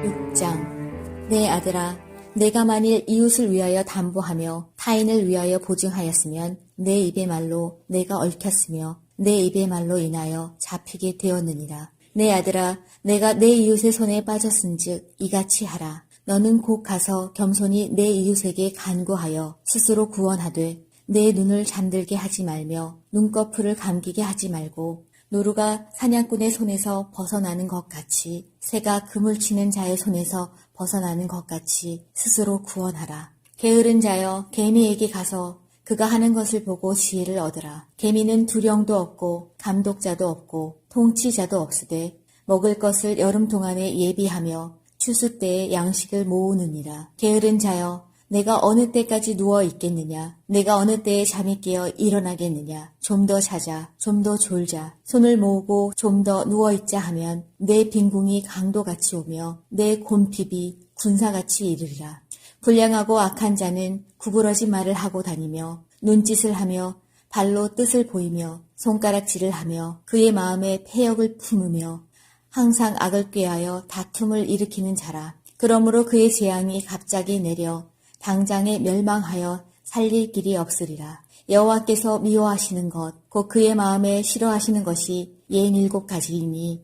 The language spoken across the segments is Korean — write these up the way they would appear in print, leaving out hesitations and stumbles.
6장. 내 아들아, 내가 만일 이웃을 위하여 담보하며 타인을 위하여 보증하였으면 내 입의 말로 내가 얽혔으며 내 입의 말로 인하여 잡히게 되었느니라. 내 아들아, 내가 내 이웃의 손에 빠졌은즉 이같이 하라. 너는 곧 가서 겸손히 내 이웃에게 간구하여 스스로 구원하되 내 눈을 잠들게 하지 말며 눈꺼풀을 감기게 하지 말고 노루가 사냥꾼의 손에서 벗어나는 것 같이 새가 그물 치는 자의 손에서 벗어나는 것 같이 스스로 구원하라. 게으른 자여 개미에게 가서 그가 하는 것을 보고 지혜를 얻으라. 개미는 두령도 없고 감독자도 없고 통치자도 없으되 먹을 것을 여름 동안에 예비하며 추수 때에 양식을 모으느니라. 게으른 자여 내가 어느 때까지 누워 있겠느냐? 내가 어느 때에 잠이 깨어 일어나겠느냐? 좀 더 자자, 좀 더 졸자. 손을 모으고 좀 더 누워있자 하면 내 빈궁이 강도같이 오며 내 곤핍이 군사같이 이르리라. 불량하고 악한 자는 구부러진 말을 하고 다니며 눈짓을 하며 발로 뜻을 보이며 손가락질을 하며 그의 마음에 패역을 품으며 항상 악을 꾀하여 다툼을 일으키는 자라. 그러므로 그의 재앙이 갑자기 내려 당장에 멸망하여 살릴 길이 없으리라. 여호와께서 미워하시는 것, 곧 그의 마음에 싫어하시는 것이 67가지이니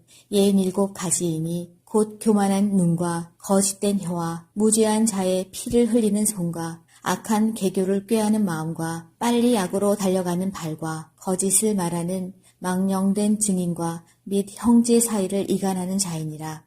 곧 교만한 눈과 거짓된 혀와 무죄한 자의 피를 흘리는 손과 악한 계교를 꾀하는 마음과 빨리 악으로 달려가는 발과 거짓을 말하는 망령된 증인과 및 형제 사이를 이간하는 자이니라.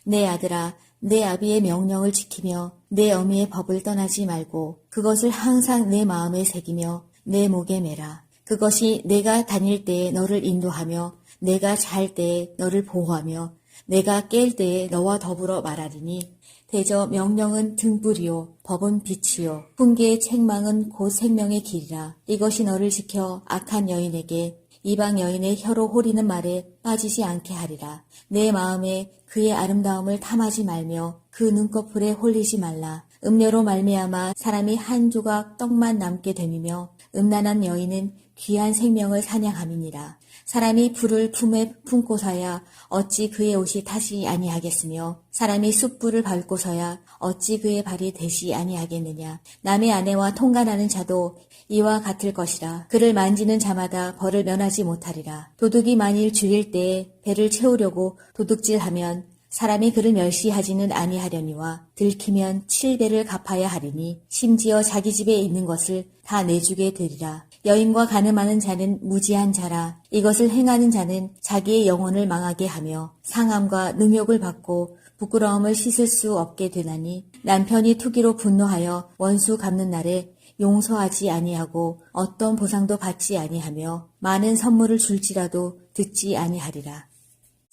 내 아들아, 내 아비의 명령을 지키며 내 어미의 법을 떠나지 말고 그것을 항상 내 마음에 새기며 내 목에 매라. 그것이 내가 다닐 때에 너를 인도하며 내가 잘 때에 너를 보호하며 내가 깰 때에 너와 더불어 말하리니 대저 명령은 등불이요 법은 빛이요 훈계의 책망은 곧 생명의 길이라. 이것이 너를 지켜 악한 여인에게 이방 여인의 혀로 호리는 말에 빠지지 않게 하리라. 내 마음에 그의 아름다움을 탐하지 말며 그 눈꺼풀에 홀리지 말라. 음료로 말미암아 사람이 한 조각 떡만 남게 됨이며 음란한 여인은 귀한 생명을 사냥함이니라. 사람이 불을 품에 품고서야 어찌 그의 옷이 타지 아니하겠으며 사람이 숯불을 밟고서야 어찌 그의 발이 되지 아니하겠느냐. 남의 아내와 통간하는 자도 이와 같을 것이라. 그를 만지는 자마다 벌을 면하지 못하리라. 도둑이 만일 죽일 때에 배를 채우려고 도둑질하면 사람이 그를 멸시하지는 아니하려니와 들키면 7배를 갚아야 하리니 심지어 자기 집에 있는 것을 다 내주게 되리라. 여인과 간음하는 자는 무지한 자라. 이것을 행하는 자는 자기의 영혼을 망하게 하며 상함과 능욕을 받고 부끄러움을 씻을 수 없게 되나니 남편이 투기로 분노하여 원수 갚는 날에 용서하지 아니하고 어떤 보상도 받지 아니하며 많은 선물을 줄지라도 듣지 아니하리라.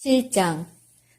7장.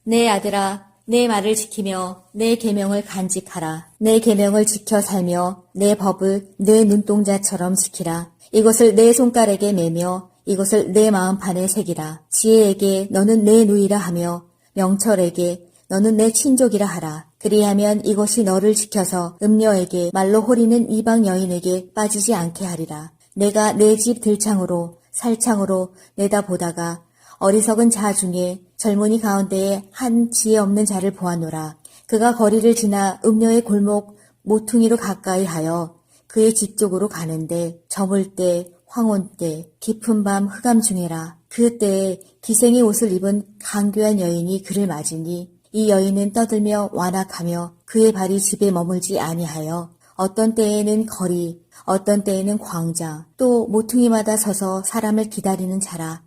내 아들아, 내 말을 지키며 내 계명을 간직하라. 내 계명을 지켜 살며 내 법을 내 눈동자처럼 지키라. 이것을 내 손가락에 매며 이것을 내 마음판에 새기라. 지혜에게 너는 내 누이라 하며 명철에게 너는 내 친족이라 하라. 그리하면 이것이 너를 지켜서 음녀에게 말로 호리는 이방 여인에게 빠지지 않게 하리라. 내가 내 집 들창으로 살창으로 내다보다가 어리석은 자 중에 젊은이 가운데에 한 지혜 없는 자를 보았노라. 그가 거리를 지나 음녀의 골목 모퉁이로 가까이 하여 그의 집 쪽으로 가는데 저물 때 황혼 때 깊은 밤 흑암 중에라. 그 때에 기생의 옷을 입은 강교한 여인이 그를 맞으니 이 여인은 떠들며 완악하며 그의 발이 집에 머물지 아니하여 어떤 때에는 거리 어떤 때에는 광장 또 모퉁이마다 서서 사람을 기다리는 자라.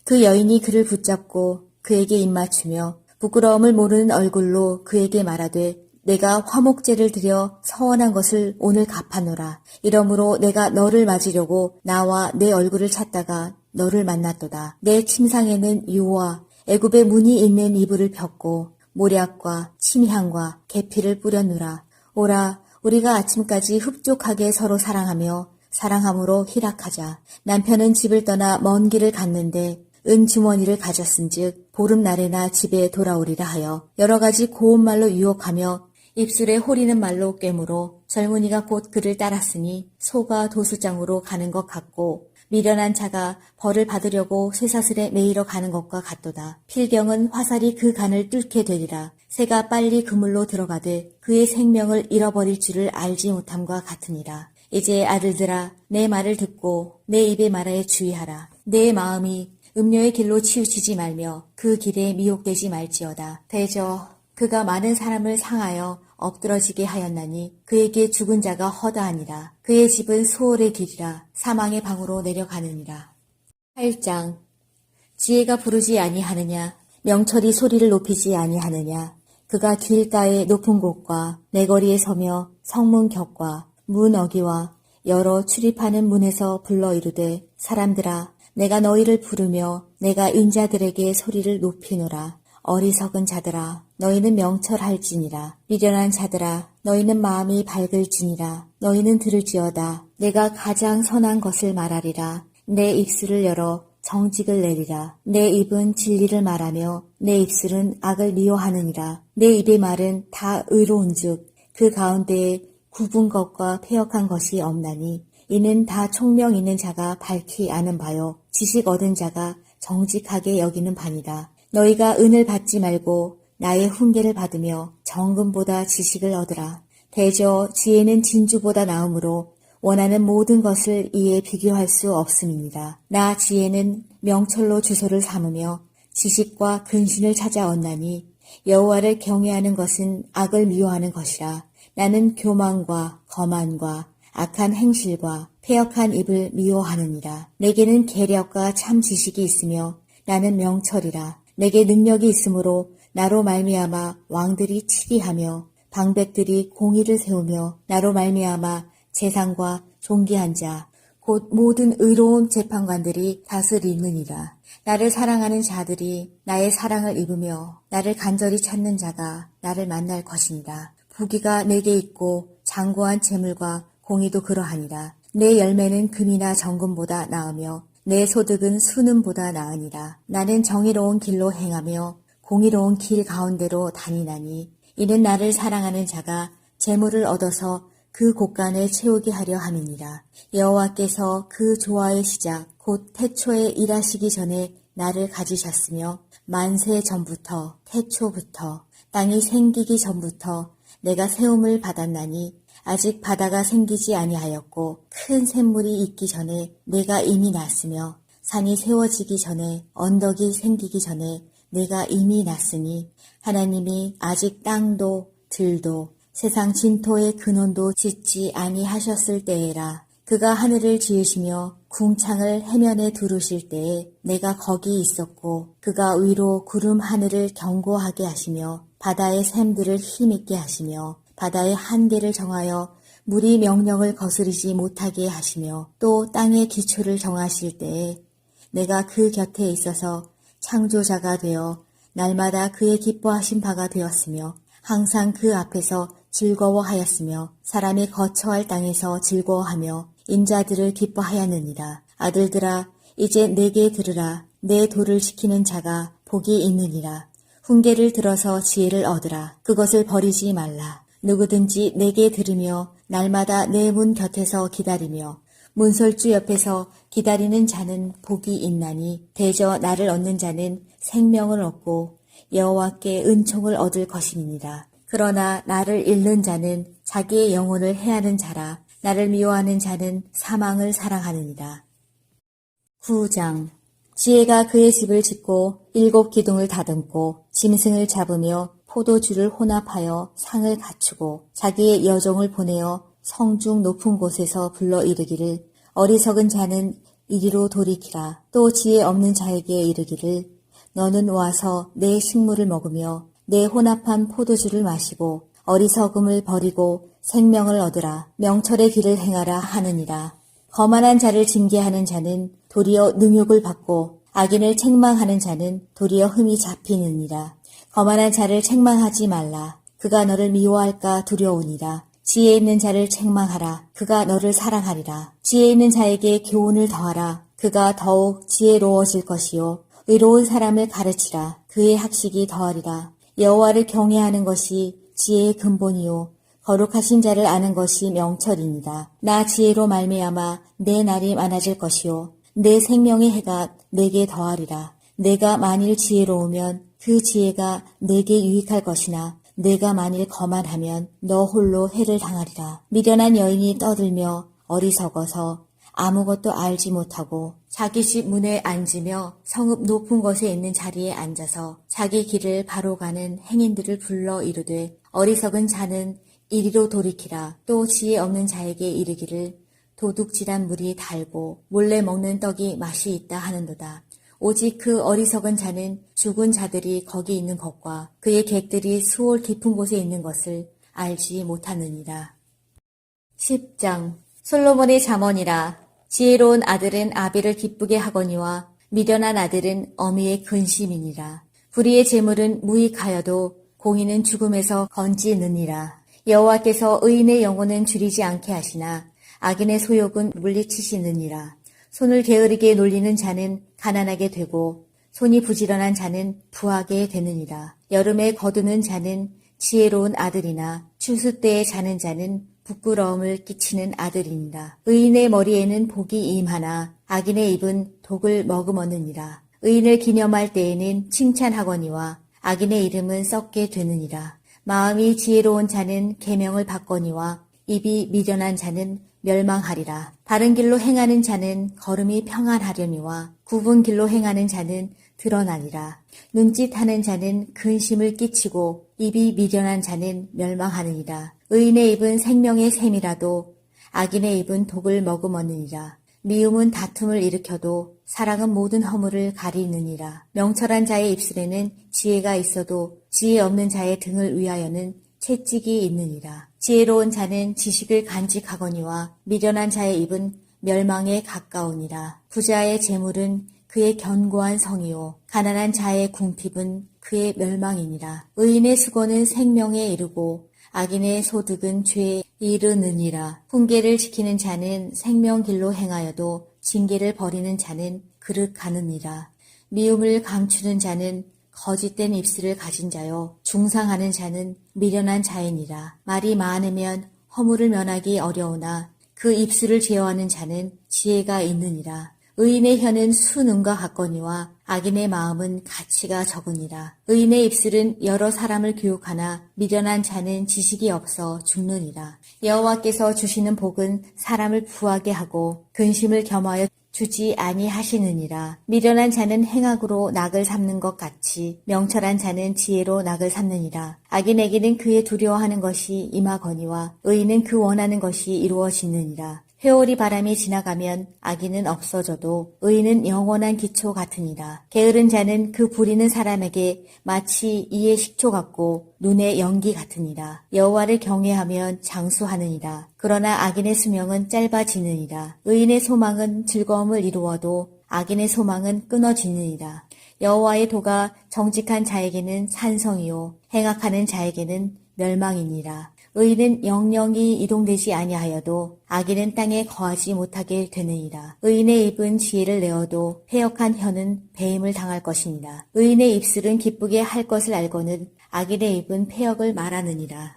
그 여인이 그를 붙잡고 그에게 입맞추며 부끄러움을 모르는 얼굴로 그에게 말하되 내가 화목제를 드려 서원한 것을 오늘 갚아노라. 이러므로 내가 너를 맞으려고 나와 내 얼굴을 찾다가 너를 만났도다. 내 침상에는 유와 애굽의 문이 있는 이불을 폈고 모략과 침향과 계피를 뿌렸노라. 오라, 우리가 아침까지 흡족하게 서로 사랑하며 사랑함으로 희락하자. 남편은 집을 떠나 먼 길을 갔는데 은주머니를 가졌은즉 보름날에나 집에 돌아오리라 하여 여러 가지 고운 말로 유혹하며 입술에 호리는 말로 꿰물어 젊은이가 곧 그를 따랐으니 소가 도수장으로 가는 것 같고 미련한 자가 벌을 받으려고 쇠사슬에 매이러 가는 것과 같도다. 필경은 화살이 그 간을 뚫게 되리라. 새가 빨리 그물로 들어가되 그의 생명을 잃어버릴 줄을 알지 못함과 같으니라. 이제 아들들아, 내 말을 듣고 내 입의 말에 주의하라. 내 마음이 음료의 길로 치우치지 말며 그 길에 미혹되지 말지어다. 대저 그가 많은 사람을 상하여 엎드러지게 하였나니 그에게 죽은 자가 허다하니라. 그의 집은 수월의 길이라 사망의 방으로 내려가느니라. 8장. 지혜가 부르지 아니하느냐, 명철이 소리를 높이지 아니하느냐. 그가 길가의 높은 곳과 내거리에 서며 성문 격과 문 어기와 여러 출입하는 문에서 불러 이르되, 사람들아, 내가 너희를 부르며 내가 인자들에게 소리를 높이노라. 어리석은 자들아, 너희는 명철할지니라. 미련한 자들아, 너희는 마음이 밝을지니라. 너희는 들을지어다. 내가 가장 선한 것을 말하리라. 내 입술을 열어 정직을 내리라. 내 입은 진리를 말하며 내 입술은 악을 미워하느니라. 내 입의 말은 다 의로운즉 그 가운데에 굽은 것과 패역한 것이 없나니 이는 다 총명 있는 자가 밝히 아는 바요 지식 얻은 자가 정직하게 여기는 바니라. 너희가 은을 받지 말고 나의 훈계를 받으며 정금보다 지식을 얻으라. 대저 지혜는 진주보다 나음으로 원하는 모든 것을 이에 비교할 수 없음이니라. 나 지혜는 명철로 주소를 삼으며 지식과 근신을 찾아 얻나니 여호와를 경외하는 것은 악을 미워하는 것이라. 나는 교만과 거만과 악한 행실과 패역한 입을 미워하느니라. 내게는 계략과 참 지식이 있으며 나는 명철이라. 내게 능력이 있으므로 나로 말미암아 왕들이 치리하며 방백들이 공의를 세우며 나로 말미암아 재상과 존귀한 자 곧 모든 의로운 재판관들이 다스리느니라. 나를 사랑하는 자들이 나의 사랑을 입으며 나를 간절히 찾는 자가 나를 만날 것이니라. 부귀가 내게 있고 장고한 재물과 공의도 그러하니라. 내 열매는 금이나 정금보다 나으며 내 소득은 수는보다 나으니라. 나는 정의로운 길로 행하며 공의로운 길 가운데로 다니나니 이는 나를 사랑하는 자가 재물을 얻어서 그 곳간에 채우게 하려 함이니라. 여호와께서 그 조화의 시작 곧 태초에 일하시기 전에 나를 가지셨으며 만세 전부터 태초부터 땅이 생기기 전부터 내가 세움을 받았나니 아직 바다가 생기지 아니하였고 큰 샘물이 있기 전에 내가 이미 났으며 산이 세워지기 전에 언덕이 생기기 전에 내가 이미 났으니 하나님이 아직 땅도 들도 세상 진토의 근원도 짓지 아니하셨을 때에라. 그가 하늘을 지으시며 궁창을 해면에 두르실 때에 내가 거기 있었고 그가 위로 구름 하늘을 견고하게 하시며 바다의 샘들을 힘있게 하시며 바다의 한계를 정하여 물이 명령을 거스르지 못하게 하시며 또 땅의 기초를 정하실 때에 내가 그 곁에 있어서 창조자가 되어 날마다 그의 기뻐하신 바가 되었으며 항상 그 앞에서 즐거워하였으며 사람이 거처할 땅에서 즐거워하며 인자들을 기뻐하였느니라. 아들들아, 이제 내게 들으라. 내 도를 지키는 자가 복이 있느니라. 훈계를 들어서 지혜를 얻으라. 그것을 버리지 말라. 누구든지 내게 들으며 날마다 내 문 곁에서 기다리며 문설주 옆에서 기다리는 자는 복이 있나니 대저 나를 얻는 자는 생명을 얻고 여호와께 은총을 얻을 것임이니라. 그러나 나를 잃는 자는 자기의 영혼을 해하는 자라. 나를 미워하는 자는 사망을 사랑하느니라. 9장. 지혜가 그의 집을 짓고 7 기둥을 다듬고 짐승을 잡으며 포도주를 혼합하여 상을 갖추고 자기의 여종을 보내어 성중 높은 곳에서 불러 이르기를 어리석은 자는 이리로 돌이키라. 또 지혜 없는 자에게 이르기를 너는 와서 내 식물을 먹으며 내 혼합한 포도주를 마시고 어리석음을 버리고 생명을 얻으라. 명철의 길을 행하라 하느니라. 거만한 자를 징계하는 자는 도리어 능욕을 받고 악인을 책망하는 자는 도리어 흠이 잡히느니라. 거만한 자를 책망하지 말라. 그가 너를 미워할까 두려우니라. 지혜 있는 자를 책망하라. 그가 너를 사랑하리라. 지혜 있는 자에게 교훈을 더하라. 그가 더욱 지혜로워질 것이요. 의로운 사람을 가르치라. 그의 학식이 더하리라. 여호와를 경외하는 것이 지혜의 근본이요. 거룩하신 자를 아는 것이 명철이니라. 나 지혜로 말미암아 내 날이 많아질 것이요. 내 생명의 해가 내게 더하리라. 내가 만일 지혜로우면 그 지혜가 내게 유익할 것이나 내가 만일 거만하면 너 홀로 해를 당하리라. 미련한 여인이 떠들며 어리석어서 아무것도 알지 못하고 자기 집 문에 앉으며 성읍 높은 곳에 있는 자리에 앉아서 자기 길을 바로 가는 행인들을 불러 이르되 어리석은 자는 이리로 돌이키라. 또 지혜 없는 자에게 이르기를 도둑질한 물이 달고 몰래 먹는 떡이 맛이 있다 하는도다. 오직 그 어리석은 자는 죽은 자들이 거기 있는 것과 그의 객들이 수월 깊은 곳에 있는 것을 알지 못하느니라. 10장 솔로몬의 잠언이라. 지혜로운 아들은 아비를 기쁘게 하거니와 미련한 아들은 어미의 근심이니라. 불의의 재물은 무익하여도 공의는 죽음에서 건지느니라. 여호와께서 의인의 영혼은 줄이지 않게 하시나 악인의 소욕은 물리치시느니라. 손을 게으르게 놀리는 자는 가난하게 되고 손이 부지런한 자는 부하게 되느니라. 여름에 거두는 자는 지혜로운 아들이나 추수 때에 자는 자는 부끄러움을 끼치는 아들이니라. 의인의 머리에는 복이 임하나 악인의 입은 독을 머금었느니라. 의인을 기념할 때에는 칭찬하거니와 악인의 이름은 썩게 되느니라. 마음이 지혜로운 자는 계명을 받거니와 입이 미련한 자는 멸망하리라. 바른 길로 행하는 자는 걸음이 평안하려니와 굽은 길로 행하는 자는 드러나니라. 눈짓하는 자는 근심을 끼치고 입이 미련한 자는 멸망하느니라. 의인의 입은 생명의 샘이라도 악인의 입은 독을 머금었느니라. 미움은 다툼을 일으켜도 사랑은 모든 허물을 가리느니라. 명철한 자의 입술에는 지혜가 있어도 지혜 없는 자의 등을 위하여는 채찍이 있느니라. 지혜로운 자는 지식을 간직하거니와 미련한 자의 입은 멸망에 가까우니라. 부자의 재물은 그의 견고한 성이요 가난한 자의 궁핍은 그의 멸망이니라. 의인의 수고는 생명에 이르고 악인의 소득은 죄에 이르느니라. 훈계를 지키는 자는 생명길로 행하여도 징계를 버리는 자는 그릇 가느니라. 미움을 감추는 자는 거짓된 입술을 가진 자요 중상하는 자는 미련한 자이니라. 말이 많으면 허물을 면하기 어려우나 그 입술을 제어하는 자는 지혜가 있느니라. 의인의 혀는 수능과 같거니와 악인의 마음은 가치가 적으니라. 의인의 입술은 여러 사람을 교육하나 미련한 자는 지식이 없어 죽느니라. 여호와께서 주시는 복은 사람을 부하게 하고 근심을 겸하여 주지 아니하시느니라. 미련한 자는 행악으로 낙을 삼는 것 같이 명철한 자는 지혜로 낙을 삼느니라. 악인에게는 그의 두려워하는 것이 임하거니와 의인은 그 원하는 것이 이루어지느니라. 회오리 바람이 지나가면 악인은 없어져도 의인은 영원한 기초 같으니라. 게으른 자는 그 부리는 사람에게 마치 이의 식초 같고 눈의 연기 같으니라. 여호와를 경외하면 장수하느니라. 그러나 악인의 수명은 짧아지느니라. 의인의 소망은 즐거움을 이루어도 악인의 소망은 끊어지느니라. 여호와의 도가 정직한 자에게는 산성이요 행악하는 자에게는 멸망이니라. 의인은 영영이 이동되지 아니하여도 악인은 땅에 거하지 못하게 되느니라. 의인의 입은 지혜를 내어도 패역한 혀는 배임을 당할 것이니라. 의인의 입술은 기쁘게 할 것을 알고는 악인의 입은 패역을 말하느니라.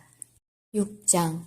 6장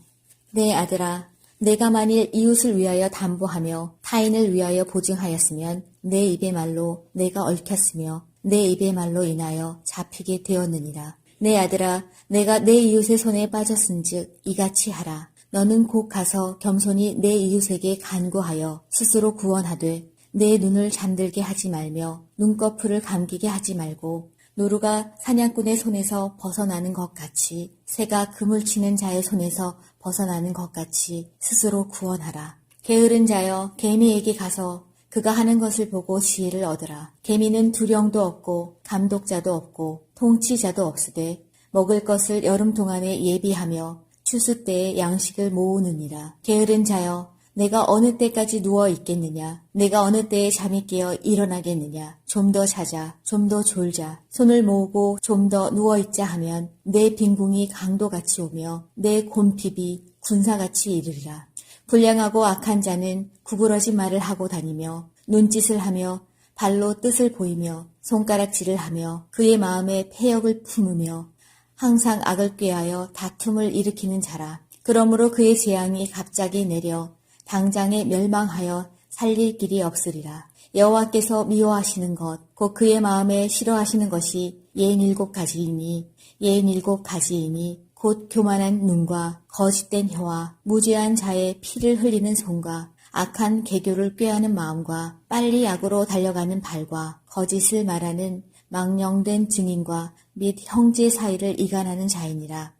내 아들아, 내가 만일 이웃을 위하여 담보하며 타인을 위하여 보증하였으면 내 입의 말로 내가 얽혔으며 내 입의 말로 인하여 잡히게 되었느니라. 내 아들아, 내가 내 이웃의 손에 빠졌은즉 이같이 하라. 너는 곧 가서 겸손히 내 이웃에게 간구하여 스스로 구원하되 내 눈을 잠들게 하지 말며 눈꺼풀을 감기게 하지 말고 노루가 사냥꾼의 손에서 벗어나는 것 같이 새가 그물 치는 자의 손에서 벗어나는 것 같이 스스로 구원하라. 게으른 자여 개미에게 가서 그가 하는 것을 보고 지혜를 얻으라. 개미는 두령도 없고 감독자도 없고 통치자도 없으되 먹을 것을 여름 동안에 예비하며 추수 때에 양식을 모으느니라. 게으른 자여 내가 어느 때까지 누워 있겠느냐. 내가 어느 때에 잠이 깨어 일어나겠느냐. 좀 더 자자, 좀 더 졸자. 손을 모으고 좀 더 누워 있자 하면 내 빈궁이 강도같이 오며 내 곰핍이 군사같이 이르리라. 불량하고 악한 자는 구부러진 말을 하고 다니며 눈짓을 하며 발로 뜻을 보이며 손가락질을 하며 그의 마음에 패역을 품으며 항상 악을 꾀하여 다툼을 일으키는 자라. 그러므로 그의 재앙이 갑자기 내려 당장에 멸망하여 살릴 길이 없으리라. 여호와께서 미워하시는 것, 곧 그의 마음에 싫어하시는 것이 67가지이니, 67가지이니, 곧 교만한 눈과 거짓된 혀와 무죄한 자의 피를 흘리는 손과 악한 계교를 꾀하는 마음과 빨리 악으로 달려가는 발과 거짓을 말하는 망령된 증인과 및 형제 사이를 이간하는 자이니라.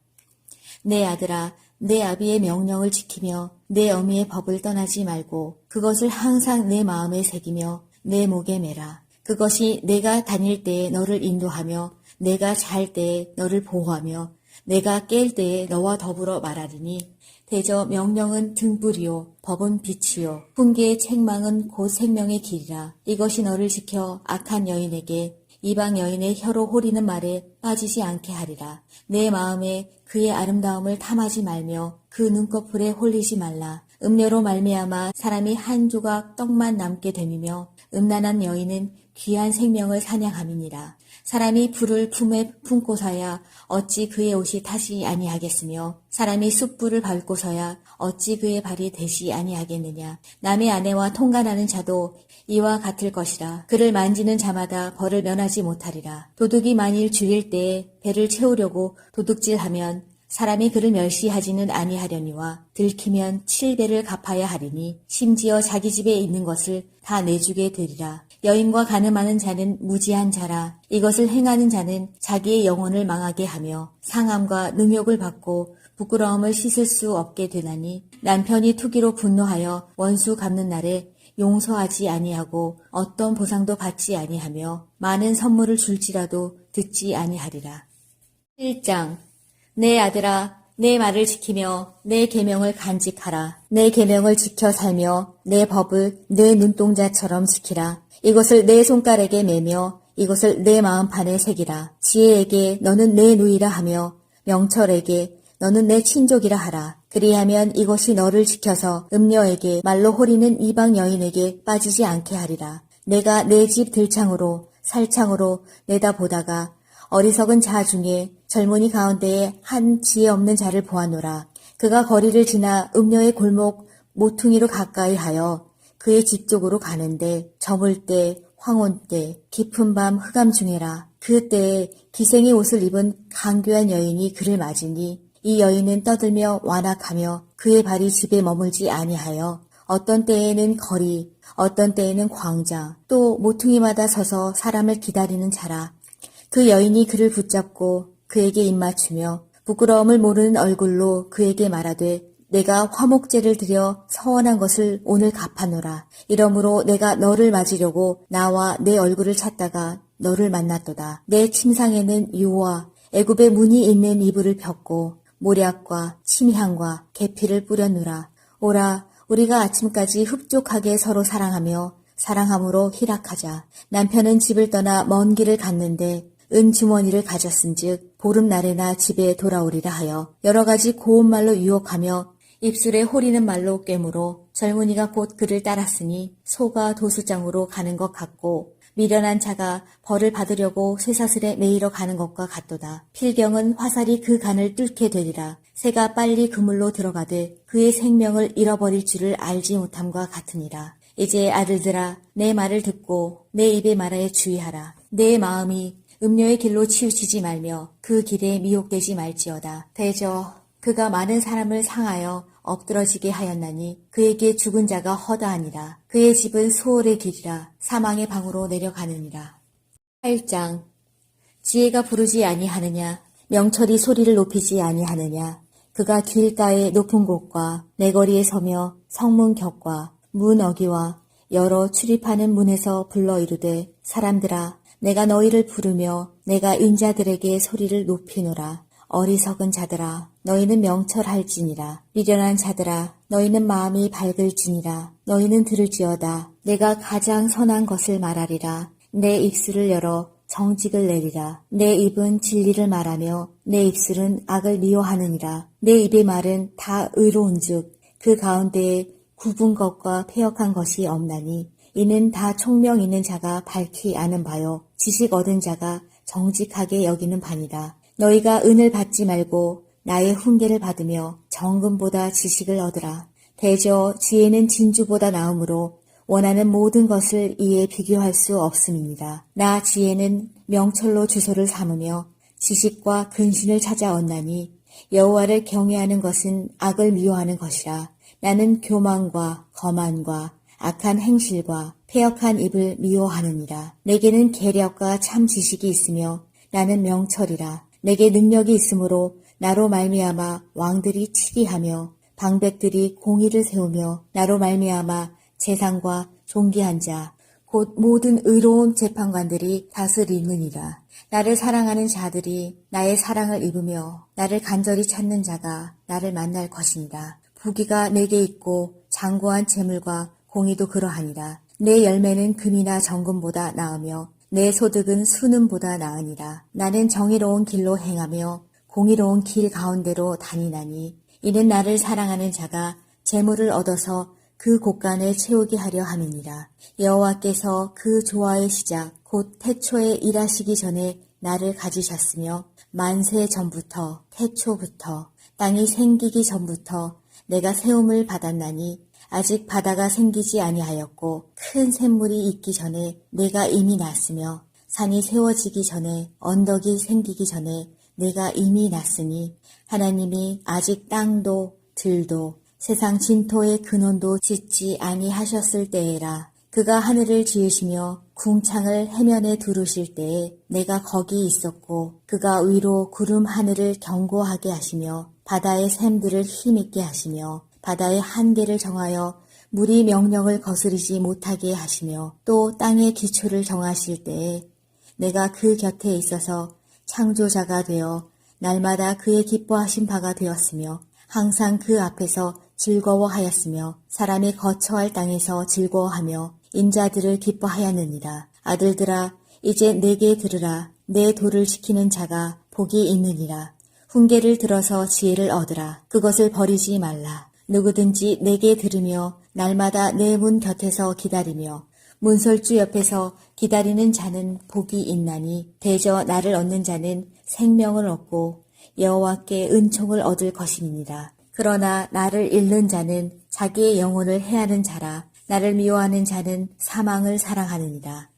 내 아들아, 내 아비의 명령을 지키며 내 어미의 법을 떠나지 말고 그것을 항상 내 마음에 새기며 내 목에 매라. 그것이 내가 다닐 때에 너를 인도하며 내가 잘 때에 너를 보호하며 내가 깰 때에 너와 더불어 말하리니 대저 명령은 등불이요 법은 빛이요 훈계의 책망은 곧 생명의 길이라. 이것이 너를 지켜 악한 여인에게 이방 여인의 혀로 호리는 말에 빠지지 않게 하리라. 내 마음에 그의 아름다움을 탐하지 말며 그 눈꺼풀에 홀리지 말라. 음료로 말미암아 사람이 한 조각 떡만 남게 됨이며 음란한 여인은 귀한 생명을 사냥함이니라. 사람이 불을 품에 품고서야 어찌 그의 옷이 타지 아니하겠으며 사람이 숯불을 밟고서야 어찌 그의 발이 되지 아니하겠느냐. 남의 아내와 통간하는 자도 이와 같을 것이라. 그를 만지는 자마다 벌을 면하지 못하리라. 도둑이 만일 죽일 때에 배를 채우려고 도둑질하면 사람이 그를 멸시하지는 아니하려니와 들키면 7배를 갚아야 하리니 심지어 자기 집에 있는 것을 다 내주게 되리라. 여인과 간음하는 자는 무지한 자라. 이것을 행하는 자는 자기의 영혼을 망하게 하며 상함과 능욕을 받고 부끄러움을 씻을 수 없게 되나니 남편이 투기로 분노하여 원수 갚는 날에 용서하지 아니하고 어떤 보상도 받지 아니하며 많은 선물을 줄지라도 듣지 아니하리라. 1장. 내 아들아, 내 말을 지키며 내 계명을 간직하라. 내 계명을 지켜 살며 내 법을 내 눈동자처럼 지키라. 이것을 내 손가락에 매며 이것을 내 마음판에 새기라. 지혜에게 너는 내 누이라 하며 명철에게 너는 내 친족이라 하라. 그리하면 이것이 너를 지켜서 음녀에게 말로 호리는 이방 여인에게 빠지지 않게 하리라. 내가 내 집 들창으로 살창으로 내다보다가 어리석은 자 중에 젊은이 가운데에 한 지혜 없는 자를 보아노라. 그가 거리를 지나 음녀의 골목 모퉁이로 가까이 하여 그의 집 쪽으로 가는데 저물 때 황혼 때 깊은 밤 흑암 중에라. 그 때에 기생의 옷을 입은 강교한 여인이 그를 맞으니 이 여인은 떠들며 완악하며 그의 발이 집에 머물지 아니하여 어떤 때에는 거리 어떤 때에는 광장 또 모퉁이마다 서서 사람을 기다리는 자라. 그 여인이 그를 붙잡고 그에게 입맞추며 부끄러움을 모르는 얼굴로 그에게 말하되 내가 화목제를 드려 서원한 것을 오늘 갚아노라. 이러므로 내가 너를 맞으려고 나와 내 얼굴을 찾다가 너를 만났도다. 내 침상에는 유와 애굽의 문이 있는 이불을 폈고 모략과 침향과 계피를 뿌려누라. 오라, 우리가 아침까지 흡족하게 서로 사랑하며 사랑함으로 희락하자. 남편은 집을 떠나 먼 길을 갔는데 은주머니를 가졌은즉 보름날에나 집에 돌아오리라 하여 여러 가지 고운 말로 유혹하며 입술에 호리는 말로 꿰므로 젊은이가 곧 그를 따랐으니 소가 도수장으로 가는 것 같고 미련한 자가 벌을 받으려고 쇠사슬에 매이러 가는 것과 같도다. 필경은 화살이 그 간을 뚫게 되리라. 새가 빨리 그물로 들어가되 그의 생명을 잃어버릴 줄을 알지 못함과 같으니라. 이제 아들들아, 내 말을 듣고 내 입의 말에 주의하라. 내 마음이 음료의 길로 치우치지 말며 그 길에 미혹되지 말지어다. 대저 그가 많은 사람을 상하여 엎드러지게 하였나니 그에게 죽은 자가 허다하니라. 그의 집은 소홀의 길이라 사망의 방으로 내려가느니라. 8장. 지혜가 부르지 아니하느냐, 명철이 소리를 높이지 아니하느냐. 그가 길가의 높은 곳과 내거리에 서며 성문 격과 문 어기와 여러 출입하는 문에서 불러 이르되 사람들아, 내가 너희를 부르며 내가 인자들에게 소리를 높이노라. 어리석은 자들아, 너희는 명철할지니라. 미련한 자들아, 너희는 마음이 밝을지니라. 너희는 들을지어다. 내가 가장 선한 것을 말하리라. 내 입술을 열어 정직을 내리라. 내 입은 진리를 말하며 내 입술은 악을 미워하느니라. 내 입의 말은 다 의로운즉 그 가운데에 굽은 것과 패역한 것이 없나니 이는 다 총명 있는 자가 밝히 아는 바요 지식 얻은 자가 정직하게 여기는 바니라. 너희가 은을 받지 말고 나의 훈계를 받으며 정금보다 지식을 얻으라. 대저 지혜는 진주보다 나음으로 원하는 모든 것을 이에 비교할 수 없음입니다. 나 지혜는 명철로 주소를 삼으며 지식과 근신을 찾아 얻나니 여호와를 경외하는 것은 악을 미워하는 것이라. 나는 교만과 거만과 악한 행실과 패역한 입을 미워하느니라. 내게는 계략과 참 지식이 있으며 나는 명철이라. 내게 능력이 있으므로 나로 말미암아 왕들이 치리하며 방백들이 공의를 세우며 나로 말미암아 재상과 존귀한 자 곧 모든 의로운 재판관들이 다스리느니라. 나를 사랑하는 자들이 나의 사랑을 입으며 나를 간절히 찾는 자가 나를 만날 것이니라. 부귀가 내게 있고 장고한 재물과 공의도 그러하니라. 내 열매는 금이나 정금보다 나으며 내 소득은 수는보다 나으니라. 나는 정의로운 길로 행하며 공의로운 길 가운데로 다니나니 이는 나를 사랑하는 자가 재물을 얻어서 그 곳간을 채우게 하려 함이니라. 여호와께서 그 조화의 시작 곧 태초에 일하시기 전에 나를 가지셨으며 만세 전부터 태초부터 땅이 생기기 전부터 내가 세움을 받았나니 아직 바다가 생기지 아니하였고 큰 샘물이 있기 전에 내가 이미 났으며 산이 세워지기 전에 언덕이 생기기 전에 내가 이미 났으니 하나님이 아직 땅도 들도 세상 진토의 근원도 짓지 아니하셨을 때에라. 그가 하늘을 지으시며 궁창을 해면에 두르실 때에 내가 거기 있었고 그가 위로 구름 하늘을 견고하게 하시며 바다의 샘들을 힘있게 하시며 바다의 한계를 정하여 물이 명령을 거스르지 못하게 하시며 또 땅의 기초를 정하실 때에 내가 그 곁에 있어서 창조자가 되어 날마다 그의 기뻐하신 바가 되었으며 항상 그 앞에서 즐거워하였으며 사람이 거처할 땅에서 즐거워하며 인자들을 기뻐하였느니라. 아들들아 이제 내게 들으라. 내 도를 지키는 자가 복이 있느니라. 훈계를 들어서 지혜를 얻으라. 그것을 버리지 말라. 누구든지 내게 들으며 날마다 내 문 곁에서 기다리며 문설주 옆에서 기다리는 자는 복이 있나니 대저 나를 얻는 자는 생명을 얻고 여호와께 은총을 얻을 것이니라. 그러나 나를 잃는 자는 자기의 영혼을 해하는 자라. 나를 미워하는 자는 사망을 사랑하느니라.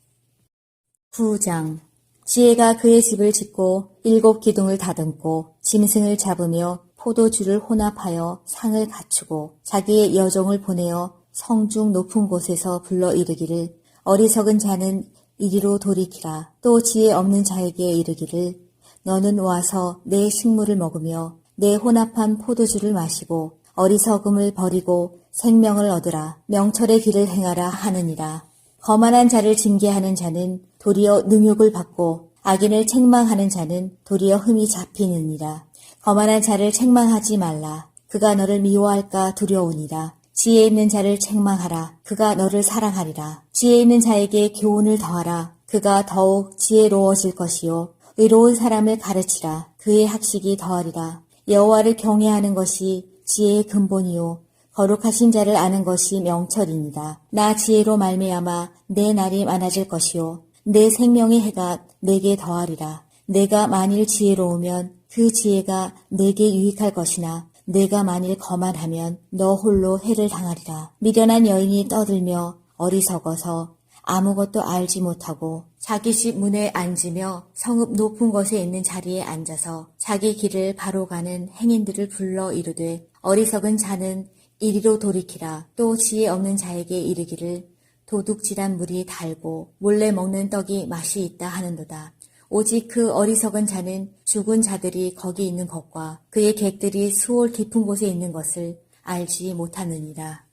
9장 지혜가 그의 집을 짓고 7 기둥을 다듬고 짐승을 잡으며 포도주를 혼합하여 상을 갖추고 자기의 여종을 보내어 성중 높은 곳에서 불러 이르기를 어리석은 자는 이리로 돌이키라. 또 지혜 없는 자에게 이르기를 너는 와서 내 식물을 먹으며 내 혼합한 포도주를 마시고 어리석음을 버리고 생명을 얻으라. 명철의 길을 행하라 하느니라. 거만한 자를 징계하는 자는 도리어 능욕을 받고 악인을 책망하는 자는 도리어 흠이 잡히느니라. 거만한 자를 책망하지 말라. 그가 너를 미워할까 두려우니라. 지혜 있는 자를 책망하라. 그가 너를 사랑하리라. 지혜 있는 자에게 교훈을 더하라. 그가 더욱 지혜로워질 것이요. 의로운 사람을 가르치라. 그의 학식이 더하리라. 여호와를 경외하는 것이 지혜의 근본이요 거룩하신 자를 아는 것이 명철이니라. 나 지혜로 말미암아 내 날이 많아질 것이요 내 생명의 해가 내게 더하리라. 내가 만일 지혜로우면 그 지혜가 내게 유익할 것이나 내가 만일 거만하면 너 홀로 해를 당하리라. 미련한 여인이 떠들며 어리석어서 아무것도 알지 못하고 자기 집 문에 앉으며 성읍 높은 곳에 있는 자리에 앉아서 자기 길을 바로 가는 행인들을 불러 이르되 어리석은 자는 이리로 돌이키라. 또 지혜 없는 자에게 이르기를 도둑질한 물이 달고 몰래 먹는 떡이 맛이 있다 하는도다. 오직 그 어리석은 자는 죽은 자들이 거기 있는 것과 그의 객들이 수월 깊은 곳에 있는 것을 알지 못하느니라.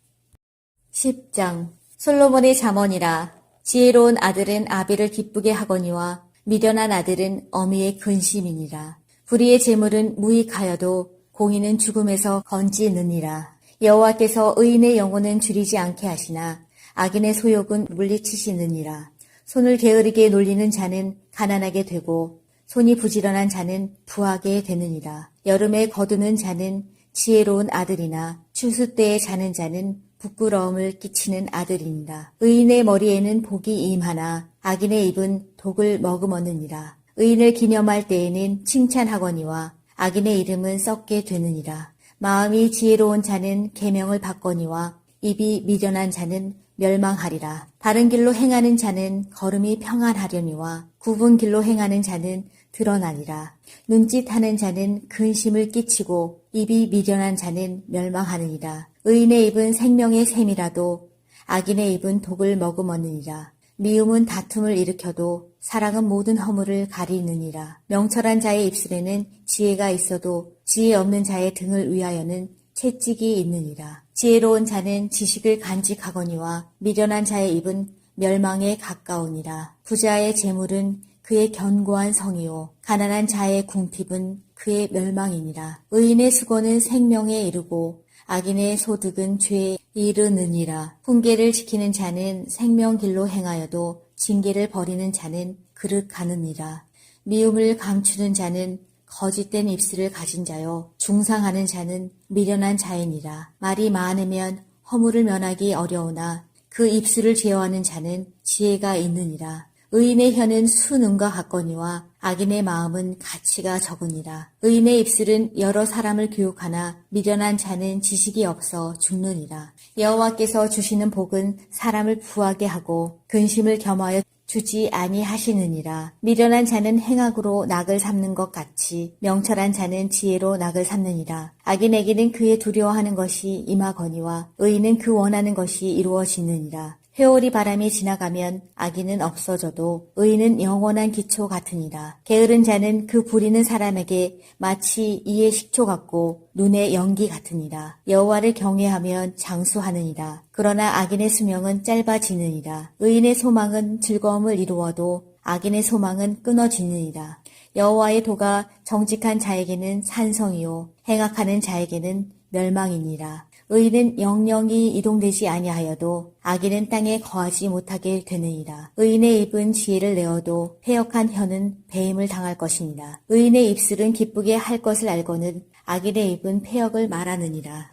10장 솔로몬의 잠언이라. 지혜로운 아들은 아비를 기쁘게 하거니와 미련한 아들은 어미의 근심이니라. 불의의 재물은 무익하여도 공의는 죽음에서 건지느니라. 여호와께서 의인의 영혼은 줄이지 않게 하시나 악인의 소욕은 물리치시느니라. 손을 게으르게 놀리는 자는 가난하게 되고 손이 부지런한 자는 부하게 되느니라. 여름에 거두는 자는 지혜로운 아들이나 추수 때에 자는 자는 부끄러움을 끼치는 아들이니라. 의인의 머리에는 복이 임하나 악인의 입은 독을 머금었느니라. 의인을 기념할 때에는 칭찬하거니와 악인의 이름은 썩게 되느니라. 마음이 지혜로운 자는 계명을 받거니와 입이 미련한 자는 멸망하리라. 바른 길로 행하는 자는 걸음이 평안하려니와 굽은 길로 행하는 자는 드러나니라. 눈짓하는 자는 근심을 끼치고 입이 미련한 자는 멸망하느니라. 의인의 입은 생명의 샘이라도 악인의 입은 독을 머금었느니라. 미움은 다툼을 일으켜도 사랑은 모든 허물을 가리느니라. 명철한 자의 입술에는 지혜가 있어도 지혜 없는 자의 등을 위하여는 채찍이 있느니라. 지혜로운 자는 지식을 간직하거니와 미련한 자의 입은 멸망에 가까우니라. 부자의 재물은 그의 견고한 성이요 가난한 자의 궁핍은 그의 멸망이니라. 의인의 수고는 생명에 이르고 악인의 소득은 죄에 이르느니라. 훈계를 지키는 자는 생명길로 행하여도 징계를 버리는 자는 그릇 가느니라. 미움을 감추는 자는 거짓된 입술을 가진 자요 중상하는 자는 미련한 자이니라. 말이 많으면 허물을 면하기 어려우나 그 입술을 제어하는 자는 지혜가 있느니라. 의인의 혀는 수능과 같거니와 악인의 마음은 가치가 적으니라. 의인의 입술은 여러 사람을 교육하나 미련한 자는 지식이 없어 죽느니라. 여호와께서 주시는 복은 사람을 부하게 하고 근심을 겸하여 주지 아니하시느니라. 미련한 자는 행악으로 낙을 삼는 것 같이 명철한 자는 지혜로 낙을 삼느니라. 악인에게는 그의 두려워하는 것이 임하거니와 의인은 그 원하는 것이 이루어지느니라. 회오리 바람이 지나가면 악인은 없어져도 의인은 영원한 기초 같으니라. 게으른 자는 그 부리는 사람에게 마치 이의 식초 같고 눈의 연기 같으니라. 여호와를 경외하면 장수하느니라. 그러나 악인의 수명은 짧아지느니라. 의인의 소망은 즐거움을 이루어도 악인의 소망은 끊어지느니라. 여호와의 도가 정직한 자에게는 산성이요 행악하는 자에게는 멸망이니라. 의인은 영영이 이동되지 아니하여도 악인은 땅에 거하지 못하게 되느니라. 의인의 입은 지혜를 내어도 패역한 혀는 배임을 당할 것이니라. 의인의 입술은 기쁘게 할 것을 알고는 악인의 입은 패역을 말하느니라.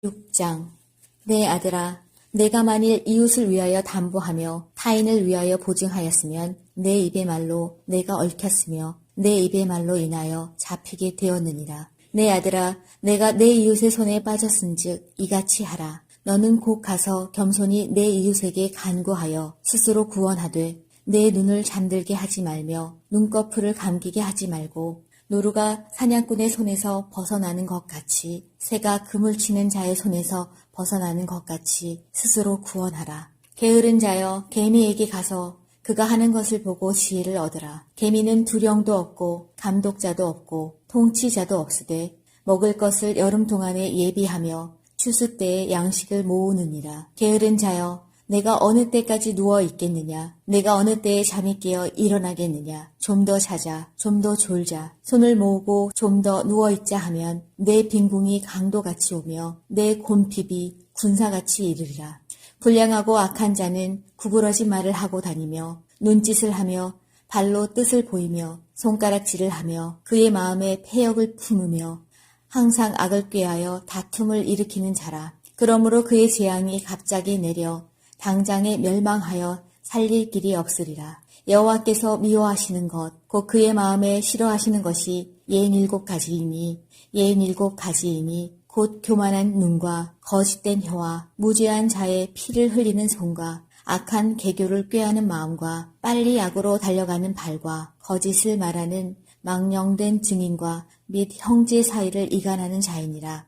6장. 내 아들아, 내가 만일 이웃을 위하여 담보하며 타인을 위하여 보증하였으면 내 입의 말로 내가 얽혔으며 내 입의 말로 인하여 잡히게 되었느니라. 내 아들아, 내가 내 이웃의 손에 빠졌은즉 이같이 하라. 너는 곧 가서 겸손히 내 이웃에게 간구하여 스스로 구원하되 내 눈을 잠들게 하지 말며 눈꺼풀을 감기게 하지 말고 노루가 사냥꾼의 손에서 벗어나는 것 같이 새가 그물 치는 자의 손에서 벗어나는 것 같이 스스로 구원하라. 게으른 자여 개미에게 가서 그가 하는 것을 보고 지혜를 얻으라. 개미는 두령도 없고 감독자도 없고 통치자도 없으되 먹을 것을 여름 동안에 예비하며 추수 때에 양식을 모으느니라. 게으른 자여 내가 어느 때까지 누워 있겠느냐. 내가 어느 때에 잠이 깨어 일어나겠느냐. 좀 더 자자, 좀 더 졸자. 손을 모으고 좀 더 누워 있자 하면 내 빈궁이 강도같이 오며 내 곤핍이 군사같이 이르리라. 불량하고 악한 자는 구부러진 말을 하고 다니며 눈짓을 하며 발로 뜻을 보이며 손가락질을 하며 그의 마음에 패역을 품으며 항상 악을 꾀하여 다툼을 일으키는 자라. 그러므로 그의 재앙이 갑자기 내려 당장에 멸망하여 살릴 길이 없으리라. 여호와께서 미워하시는 것, 곧 그의 마음에 싫어하시는 것이 67가지이니 곧 교만한 눈과 거짓된 혀와 무죄한 자의 피를 흘리는 손과 악한 계교를 꾀하는 마음과 빨리 악으로 달려가는 발과 거짓을 말하는 망령된 증인과 및 형제 사이를 이간하는 자이니라.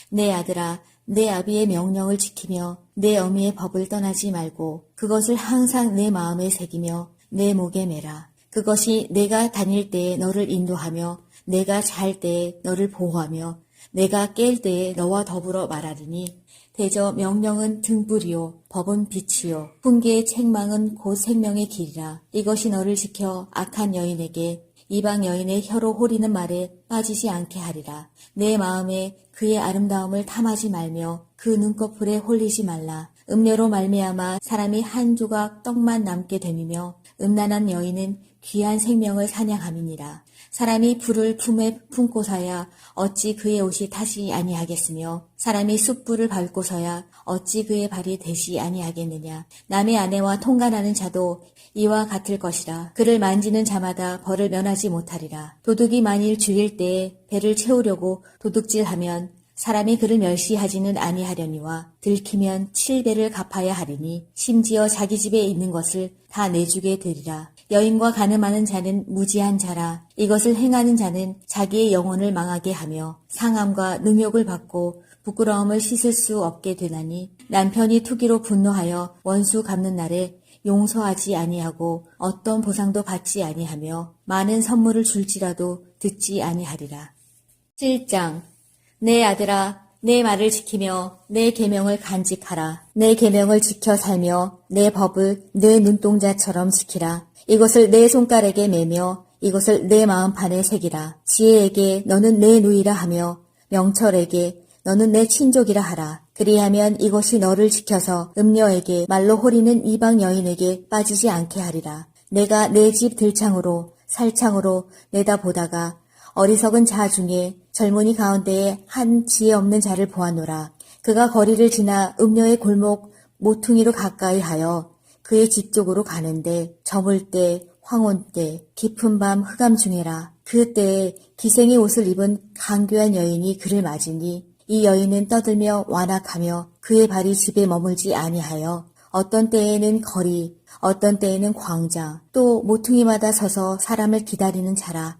내 아들아, 내 아비의 명령을 지키며 내 어미의 법을 떠나지 말고 그것을 항상 내 마음에 새기며 내 목에 매라. 그것이 내가 다닐 때에 너를 인도하며 내가 잘 때에 너를 보호하며 내가 깰 때에 너와 더불어 말하리니 대저 명령은 등불이요 법은 빛이요 훈계의 책망은 곧 생명의 길이라. 이것이 너를 지켜 악한 여인에게 이방 여인의 혀로 호리는 말에 빠지지 않게 하리라. 내 마음에 그의 아름다움을 탐하지 말며 그 눈꺼풀에 홀리지 말라. 음료로 말미암아 사람이 한 조각 떡만 남게 됨이며 음란한 여인은 귀한 생명을 사냥함이니라. 사람이 불을 품에 품고서야 어찌 그의 옷이 타지 아니하겠으며 사람이 숯불을 밟고서야 어찌 그의 발이 되지 아니하겠느냐. 남의 아내와 통간하는 자도 이와 같을 것이라. 그를 만지는 자마다 벌을 면하지 못하리라. 도둑이 만일 죽일 때에 배를 채우려고 도둑질하면 사람이 그를 멸시하지는 아니하려니와 들키면 7배를 갚아야 하리니 심지어 자기 집에 있는 것을 다 내주게 되리라. 여인과 간음하는 자는 무지한 자라. 이것을 행하는 자는 자기의 영혼을 망하게 하며 상함과 능욕을 받고 부끄러움을 씻을 수 없게 되나니 남편이 투기로 분노하여 원수 갚는 날에 용서하지 아니하고 어떤 보상도 받지 아니하며 많은 선물을 줄지라도 듣지 아니하리라. 7장. 내 아들아, 내 말을 지키며 내 계명을 간직하라. 내 계명을 지켜 살며 내 법을 내 눈동자처럼 지키라. 이것을 내 손가락에 매며 이것을 내 마음판에 새기라. 지혜에게 너는 내 누이라 하며 명철에게 너는 내 친족이라 하라. 그리하면 이것이 너를 지켜서 음녀에게 말로 호리는 이방 여인에게 빠지지 않게 하리라. 내가 내 집 들창으로 살창으로 내다보다가 어리석은 자 중에 젊은이 가운데에 한 지혜 없는 자를 보았노라. 그가 거리를 지나 음녀의 골목 모퉁이로 가까이 하여 그의 집 쪽으로 가는데 저물 때 황혼 때 깊은 밤 흑암 중에라. 그 때에 기생의 옷을 입은 강교한 여인이 그를 맞으니 이 여인은 떠들며 완악하며 그의 발이 집에 머물지 아니하여 어떤 때에는 거리, 어떤 때에는 광장, 또 모퉁이마다 서서 사람을 기다리는 자라.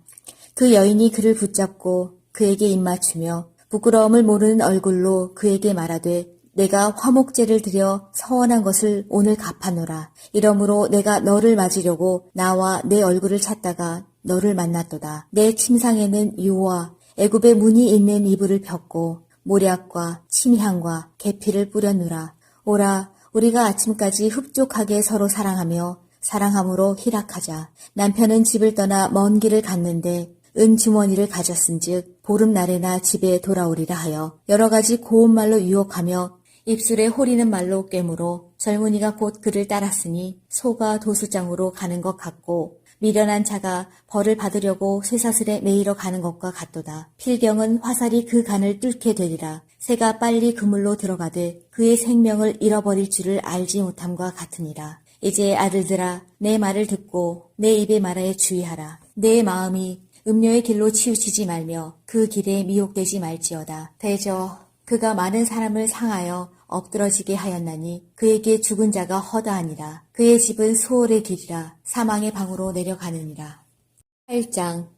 그 여인이 그를 붙잡고 그에게 입맞추며 부끄러움을 모르는 얼굴로 그에게 말하되 내가 화목제를 드려 서원한 것을 오늘 갚아노라. 이러므로 내가 너를 맞으려고 나와 내 얼굴을 찾다가 너를 만났도다. 내 침상에는 유와 애굽의 문이 있는 이불을 폈고 모략과 침향과 계피를 뿌렸노라. 오라, 우리가 아침까지 흡족하게 서로 사랑하며 사랑함으로 희락하자. 남편은 집을 떠나 먼 길을 갔는데 은주머니를 가졌은즉 보름날에나 집에 돌아오리라 하여 여러 가지 고운 말로 유혹하며 입술에 호리는 말로 꿰물어 젊은이가 곧 그를 따랐으니 소가 도수장으로 가는 것 같고 미련한 자가 벌을 받으려고 쇠사슬에 매이러 가는 것과 같도다. 필경은 화살이 그 간을 뚫게 되리라. 새가 빨리 그물로 들어가되 그의 생명을 잃어버릴 줄을 알지 못함과 같으니라. 이제 아들들아, 내 말을 듣고 내 입의 말에 주의하라. 내 마음이 음녀의 길로 치우치지 말며 그 길에 미혹되지 말지어다. 대저 그가 많은 사람을 상하여 엎드러지게 하였나니 그에게 죽은 자가 허다하니라. 그의 집은 수월의 길이라 사망의 방으로 내려가느니라. 8장.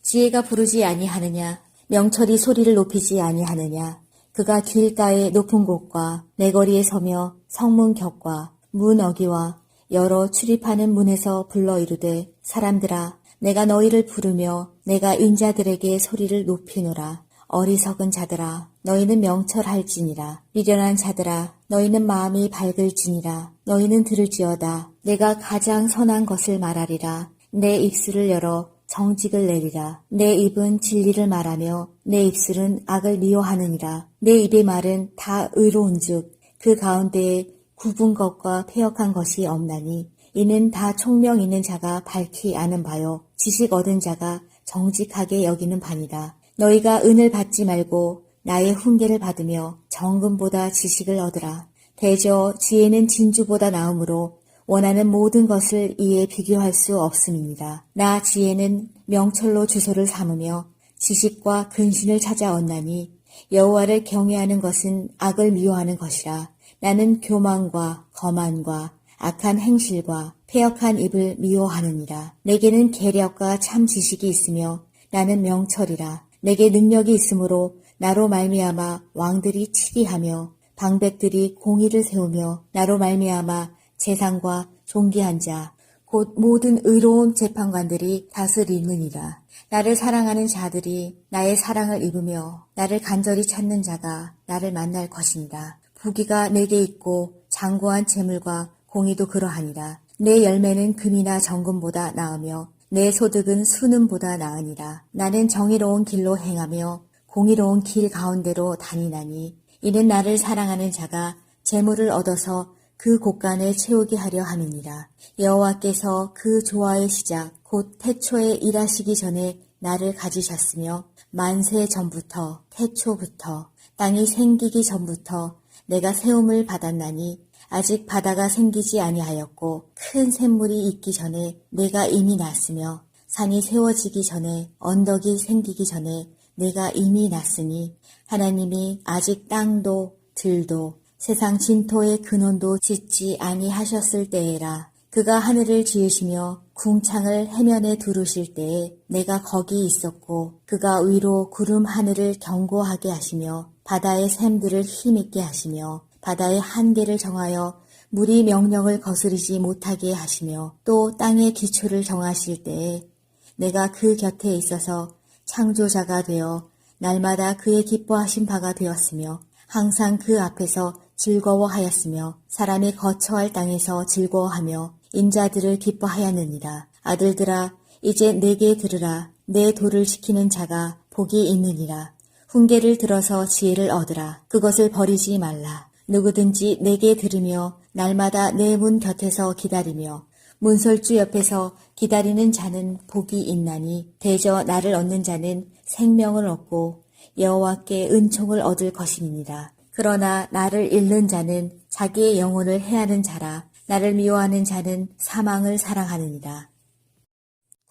지혜가 부르지 아니하느냐, 명철이 소리를 높이지 아니하느냐. 그가 길가의 높은 곳과 내거리에 서며 성문 곁과 문 어기와 여러 출입하는 문에서 불러 이르되 사람들아, 내가 너희를 부르며 내가 인자들에게 소리를 높이노라. 어리석은 자들아, 너희는 명철할지니라. 미련한 자들아, 너희는 마음이 밝을지니라. 너희는 들을지어다. 내가 가장 선한 것을 말하리라. 내 입술을 열어 정직을 내리라. 내 입은 진리를 말하며 내 입술은 악을 미워하느니라. 내 입의 말은 다 의로운즉 그 가운데에 굽은 것과 패역한 것이 없나니 이는 다 총명 있는 자가 밝히 아는 바요 지식 얻은 자가 정직하게 여기는 바니라. 너희가 은을 받지 말고 나의 훈계를 받으며 정금보다 지식을 얻으라. 대저 지혜는 진주보다 나음으로 원하는 모든 것을 이에 비교할 수 없음이니라. 나 지혜는 명철로 주소를 삼으며 지식과 근신을 찾아 얻나니 여호와를 경외하는 것은 악을 미워하는 것이라. 나는 교만과 거만과 악한 행실과 패역한 입을 미워하느니라. 내게는 계략과 참 지식이 있으며 나는 명철이라. 내게 능력이 있으므로 나로 말미암아 왕들이 치리하며 방백들이 공의를 세우며 나로 말미암아 재상과 존귀한 자 곧 모든 의로운 재판관들이 다스리느니라. 나를 사랑하는 자들이 나의 사랑을 입으며 나를 간절히 찾는 자가 나를 만날 것이니라. 부귀가 내게 있고 장고한 재물과 공의도 그러하니라. 내 열매는 금이나 정금보다 나으며 내 소득은 수는보다 나으니라. 나는 정의로운 길로 행하며 공의로운 길 가운데로 다니나니 이는 나를 사랑하는 자가 재물을 얻어서 그 곳간을 채우게 하려 함이니라. 여호와께서 그 조화의 시작 곧 태초에 일하시기 전에 나를 가지셨으며 만세 전부터 태초부터 땅이 생기기 전부터 내가 세움을 받았나니 아직 바다가 생기지 아니하였고 큰 샘물이 있기 전에 내가 이미 났으며 산이 세워지기 전에 언덕이 생기기 전에 내가 이미 났으니 하나님이 아직 땅도 들도 세상 진토의 근원도 짓지 아니하셨을 때에라. 그가 하늘을 지으시며 궁창을 해면에 두르실 때에 내가 거기 있었고 그가 위로 구름 하늘을 견고하게 하시며 바다의 샘들을 힘있게 하시며 바다의 한계를 정하여 물이 명령을 거스르지 못하게 하시며 또 땅의 기초를 정하실 때에 내가 그 곁에 있어서 창조자가 되어 날마다 그의 기뻐하신 바가 되었으며 항상 그 앞에서 즐거워하였으며 사람이 거처할 땅에서 즐거워하며 인자들을 기뻐하였느니라. 아들들아 이제 내게 들으라. 내 도를 지키는 자가 복이 있느니라. 훈계를 들어서 지혜를 얻으라. 그것을 버리지 말라. 누구든지 내게 들으며 날마다 내 문 곁에서 기다리며 문설주 옆에서 기다리는 자는 복이 있나니 대저 나를 얻는 자는 생명을 얻고 여호와께 은총을 얻을 것이니라. 그러나 나를 잃는 자는 자기의 영혼을 해하는 자라. 나를 미워하는 자는 사망을 사랑하느니라.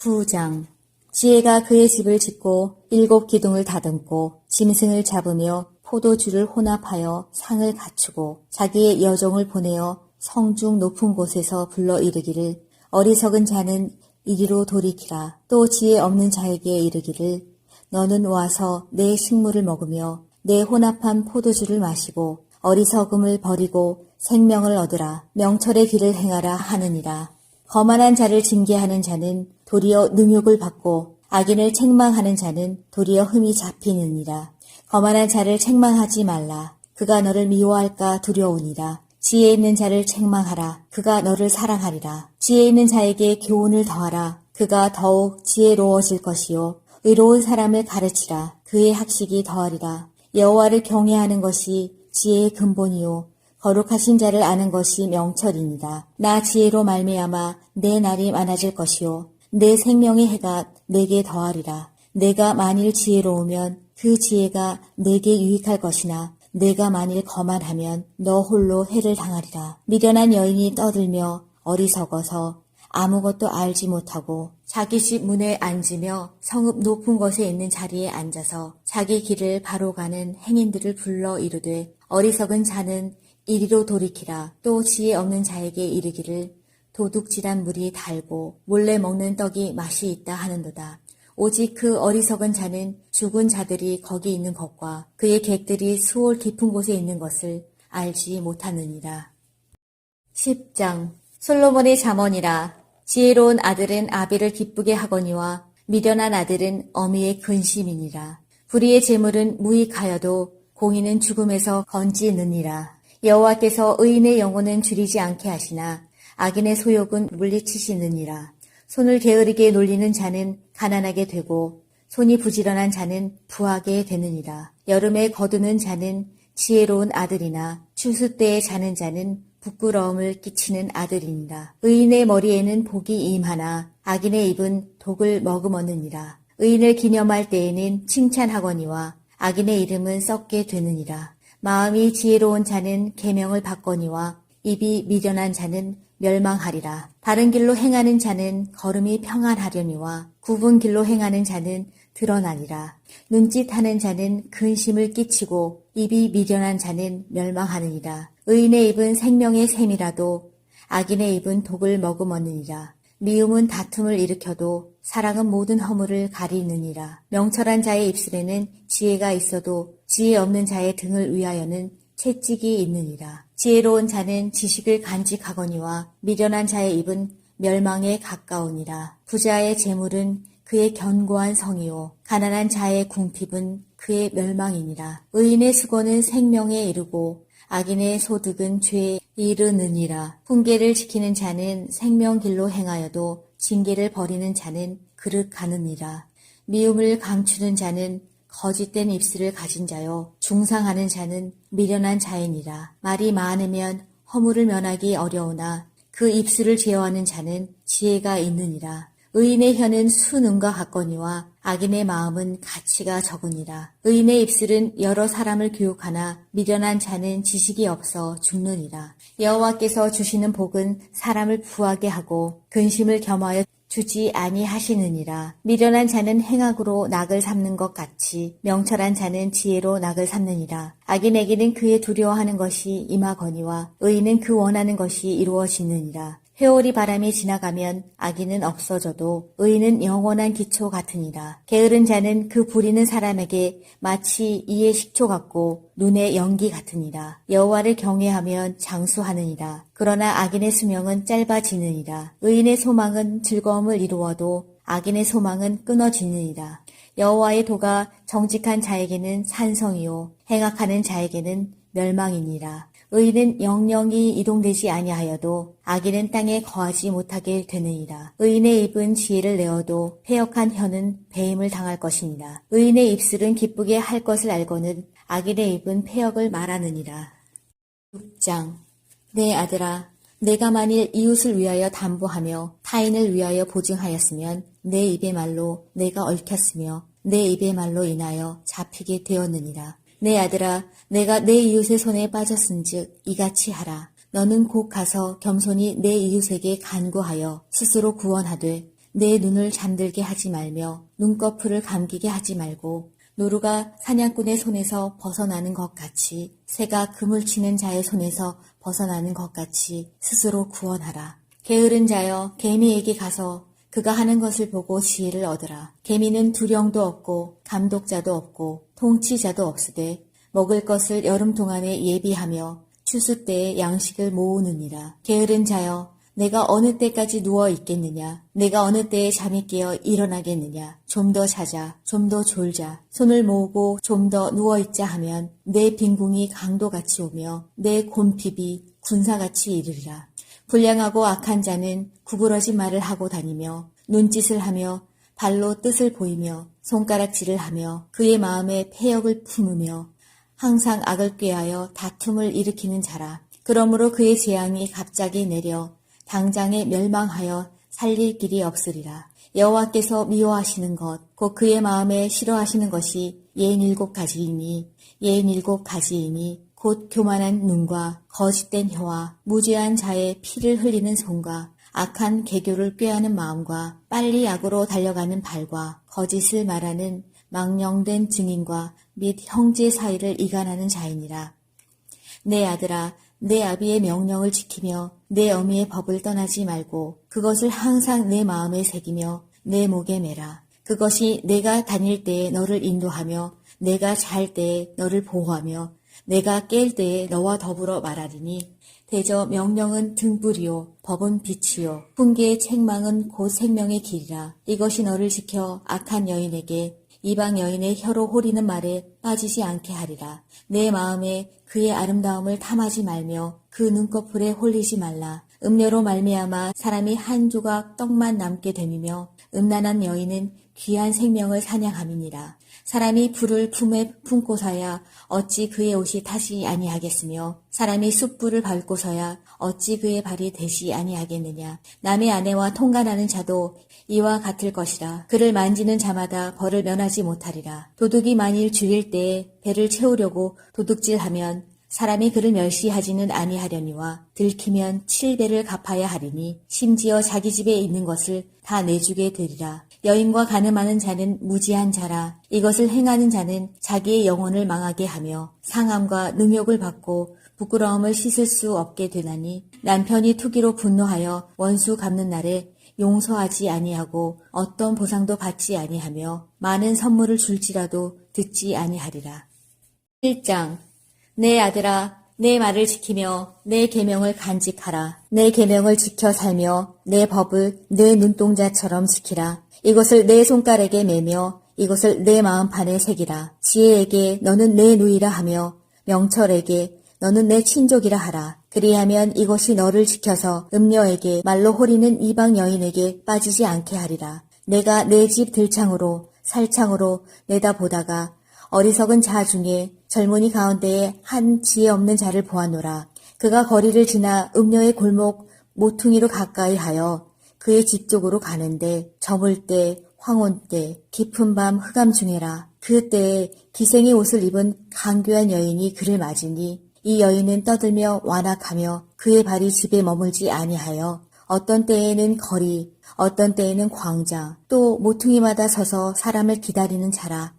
9장. 지혜가 그의 집을 짓고 7 기둥을 다듬고 짐승을 잡으며 포도주를 혼합하여 상을 갖추고 자기의 여종을 보내어 성중 높은 곳에서 불러 이르기를 어리석은 자는 이리로 돌이키라. 또 지혜 없는 자에게 이르기를 너는 와서 내 식물을 먹으며 내 혼합한 포도주를 마시고 어리석음을 버리고 생명을 얻으라. 명철의 길을 행하라 하느니라. 거만한 자를 징계하는 자는 도리어 능욕을 받고 악인을 책망하는 자는 도리어 흠이 잡히느니라. 거만한 자를 책망하지 말라. 그가 너를 미워할까 두려우니라. 지혜 있는 자를 책망하라. 그가 너를 사랑하리라. 지혜 있는 자에게 교훈을 더하라. 그가 더욱 지혜로워질 것이요. 의로운 사람을 가르치라. 그의 학식이 더하리라. 여호와를 경외하는 것이 지혜의 근본이요. 거룩하신 자를 아는 것이 명철이니라. 나 지혜로 말미암아 내 날이 많아질 것이요. 내 생명의 해가 내게 더하리라. 내가 만일 지혜로우면 그 지혜가 내게 유익할 것이나 내가 만일 거만하면 너 홀로 해를 당하리라. 미련한 여인이 떠들며 어리석어서 아무것도 알지 못하고 자기 집 문에 앉으며 성읍 높은 곳에 있는 자리에 앉아서 자기 길을 바로 가는 행인들을 불러 이르되 어리석은 자는 이리로 돌이키라. 또 지혜 없는 자에게 이르기를 도둑질한 물이 달고 몰래 먹는 떡이 맛이 있다 하는도다. 오직 그 어리석은 자는 죽은 자들이 거기 있는 것과 그의 객들이 수월 깊은 곳에 있는 것을 알지 못하느니라. 10장. 솔로몬의 잠언이라. 지혜로운 아들은 아비를 기쁘게 하거니와 미련한 아들은 어미의 근심이니라. 불의의 재물은 무익하여도 공의는 죽음에서 건지느니라. 여호와께서 의인의 영혼은 줄이지 않게 하시나 악인의 소욕은 물리치시느니라. 손을 게으르게 놀리는 자는 가난하게 되고 손이 부지런한 자는 부하게 되느니라. 여름에 거두는 자는 지혜로운 아들이나 추수 때에 자는 자는 부끄러움을 끼치는 아들이니라. 의인의 머리에는 복이 임하나 악인의 입은 독을 머금었느니라. 의인을 기념할 때에는 칭찬하거니와 악인의 이름은 썩게 되느니라. 마음이 지혜로운 자는 계명을 받거니와 입이 미련한 자는 멸망하리라. 바른 길로 행하는 자는 걸음이 평안하려니와 굽은 길로 행하는 자는 드러나니라. 눈짓하는 자는 근심을 끼치고 입이 미련한 자는 멸망하느니라. 의인의 입은 생명의 샘이라도 악인의 입은 독을 머금었느니라. 미움은 다툼을 일으켜도 사랑은 모든 허물을 가리느니라. 명철한 자의 입술에는 지혜가 있어도 지혜 없는 자의 등을 위하여는 채찍이 있느니라. 지혜로운 자는 지식을 간직하거니와 미련한 자의 입은 멸망에 가까우니라. 부자의 재물은 그의 견고한 성이요 가난한 자의 궁핍은 그의 멸망이니라. 의인의 수고는 생명에 이르고 악인의 소득은 죄에 이르느니라. 훈계를 지키는 자는 생명길로 행하여도 징계를 버리는 자는 그릇 가느니라. 미움을 감추는 자는 거짓된 입술을 가진 자요 중상하는 자는 미련한 자이니라. 말이 많으면 허물을 면하기 어려우나 그 입술을 제어하는 자는 지혜가 있느니라. 의인의 혀는 수능과 같거니와 악인의 마음은 가치가 적으니라. 의인의 입술은 여러 사람을 교육하나 미련한 자는 지식이 없어 죽느니라. 여호와께서 주시는 복은 사람을 부하게 하고 근심을 겸하여 주지 아니하시느니라. 미련한 자는 행악으로 낙을 삼는 것 같이 명철한 자는 지혜로 낙을 삼느니라. 악인에게는 그의 두려워하는 것이 임하거니와 의인은 그 원하는 것이 이루어지느니라. 회오리 바람이 지나가면 악인은 없어져도 의인은 영원한 기초 같으니라. 게으른 자는 그 부리는 사람에게 마치 이의 식초 같고 눈의 연기 같으니라. 여호와를 경외하면 장수하느니라. 그러나 악인의 수명은 짧아지느니라. 의인의 소망은 즐거움을 이루어도 악인의 소망은 끊어지느니라. 여호와의 도가 정직한 자에게는 산성이요 행악하는 자에게는 멸망이니라. 의인은 영영이 이동되지 아니하여도 악인은 땅에 거하지 못하게 되느니라. 의인의 입은 지혜를 내어도 패역한 혀는 배임을 당할 것이니라. 의인의 입술은 기쁘게 할 것을 알고는 악인의 입은 패역을 말하느니라. 6장. 내 아들아, 내가 만일 이웃을 위하여 담보하며 타인을 위하여 보증하였으면 내 입의 말로 내가 얽혔으며 내 입의 말로 인하여 잡히게 되었느니라. 내 아들아, 내가 내 이웃의 손에 빠졌은즉 이같이 하라. 너는 곧 가서 겸손히 내 이웃에게 간구하여 스스로 구원하되 내 눈을 잠들게 하지 말며 눈꺼풀을 감기게 하지 말고 노루가 사냥꾼의 손에서 벗어나는 것 같이 새가 그물 치는 자의 손에서 벗어나는 것 같이 스스로 구원하라. 게으른 자여 개미에게 가서 그가 하는 것을 보고 지혜를 얻으라. 개미는 두령도 없고 감독자도 없고 통치자도 없으되 먹을 것을 여름 동안에 예비하며 추수 때에 양식을 모으느니라. 게으른 자여 내가 어느 때까지 누워 있겠느냐? 내가 어느 때에 잠이 깨어 일어나겠느냐? 좀 더 자자, 좀 더 졸자. 손을 모으고 좀 더 누워 있자 하면 내 빈궁이 강도같이 오며 내 곰핍이 군사같이 이르리라. 불량하고 악한 자는 구부러진 말을 하고 다니며 눈짓을 하며 발로 뜻을 보이며 손가락질을 하며 그의 마음에 패역을 품으며 항상 악을 꾀하여 다툼을 일으키는 자라. 그러므로 그의 재앙이 갑자기 내려 당장에 멸망하여 살릴 길이 없으리라. 여호와께서 미워하시는 것, 곧 그의 마음에 싫어하시는 것이 67가지이니 곧 교만한 눈과 거짓된 혀와 무죄한 자의 피를 흘리는 손과 악한 계교를 꾀하는 마음과 빨리 악으로 달려가는 발과 거짓을 말하는 망령된 증인과 및 형제 사이를 이간하는 자이니라. 내 아들아, 내 아비의 명령을 지키며 내 어미의 법을 떠나지 말고 그것을 항상 내 마음에 새기며 내 목에 매라. 그것이 내가 다닐 때에 너를 인도하며 내가 잘 때에 너를 보호하며 내가 깰 때에 너와 더불어 말하리니 대저 명령은 등불이요 법은 빛이요 훈계의 책망은 곧 생명의 길이라. 이것이 너를 지켜 악한 여인에게 이방 여인의 혀로 호리는 말에 빠지지 않게 하리라. 내 마음에 그의 아름다움을 탐하지 말며 그 눈꺼풀에 홀리지 말라. 음료로 말미암아 사람이 한 조각 떡만 남게 됨이며 음란한 여인은 귀한 생명을 사냥함이니라. 사람이 불을 품에 품고서야 어찌 그의 옷이 타지 아니하겠으며 사람이 숯불을 밟고서야 어찌 그의 발이 되지 아니하겠느냐. 남의 아내와 통간하는 자도 이와 같을 것이라. 그를 만지는 자마다 벌을 면하지 못하리라. 도둑이 만일 죽일 때에 배를 채우려고 도둑질하면 사람이 그를 멸시하지는 아니하려니와 들키면 7배를 갚아야 하리니 심지어 자기 집에 있는 것을 다 내주게 되리라. 여인과 간음하는 자는 무지한 자라. 이것을 행하는 자는 자기의 영혼을 망하게 하며 상함과 능욕을 받고 부끄러움을 씻을 수 없게 되나니 남편이 투기로 분노하여 원수 갚는 날에 용서하지 아니하고 어떤 보상도 받지 아니하며 많은 선물을 줄지라도 듣지 아니하리라. 1장. 내 아들아, 내 말을 지키며 내 계명을 간직하라. 내 계명을 지켜 살며 내 법을 내 눈동자처럼 지키라. 이것을 내 손가락에 매며 이것을 내 마음판에 새기라. 지혜에게 너는 내 누이라 하며 명철에게 너는 내 친족이라 하라. 그리하면 이것이 너를 지켜서 음녀에게 말로 호리는 이방 여인에게 빠지지 않게 하리라. 내가 내 집 들창으로 살창으로 내다보다가 어리석은 자 중에 젊은이 가운데에 한 지혜 없는 자를 보았노라. 그가 거리를 지나 음녀의 골목 모퉁이로 가까이 하여 그의 집 쪽으로 가는데 저물 때 황혼 때 깊은 밤 흑암 중에라. 그 때에 기생의 옷을 입은 강교한 여인이 그를 맞으니 이 여인은 떠들며 완악하며 그의 발이 집에 머물지 아니하여 어떤 때에는 거리 어떤 때에는 광자, 또 모퉁이마다 서서 사람을 기다리는 자라.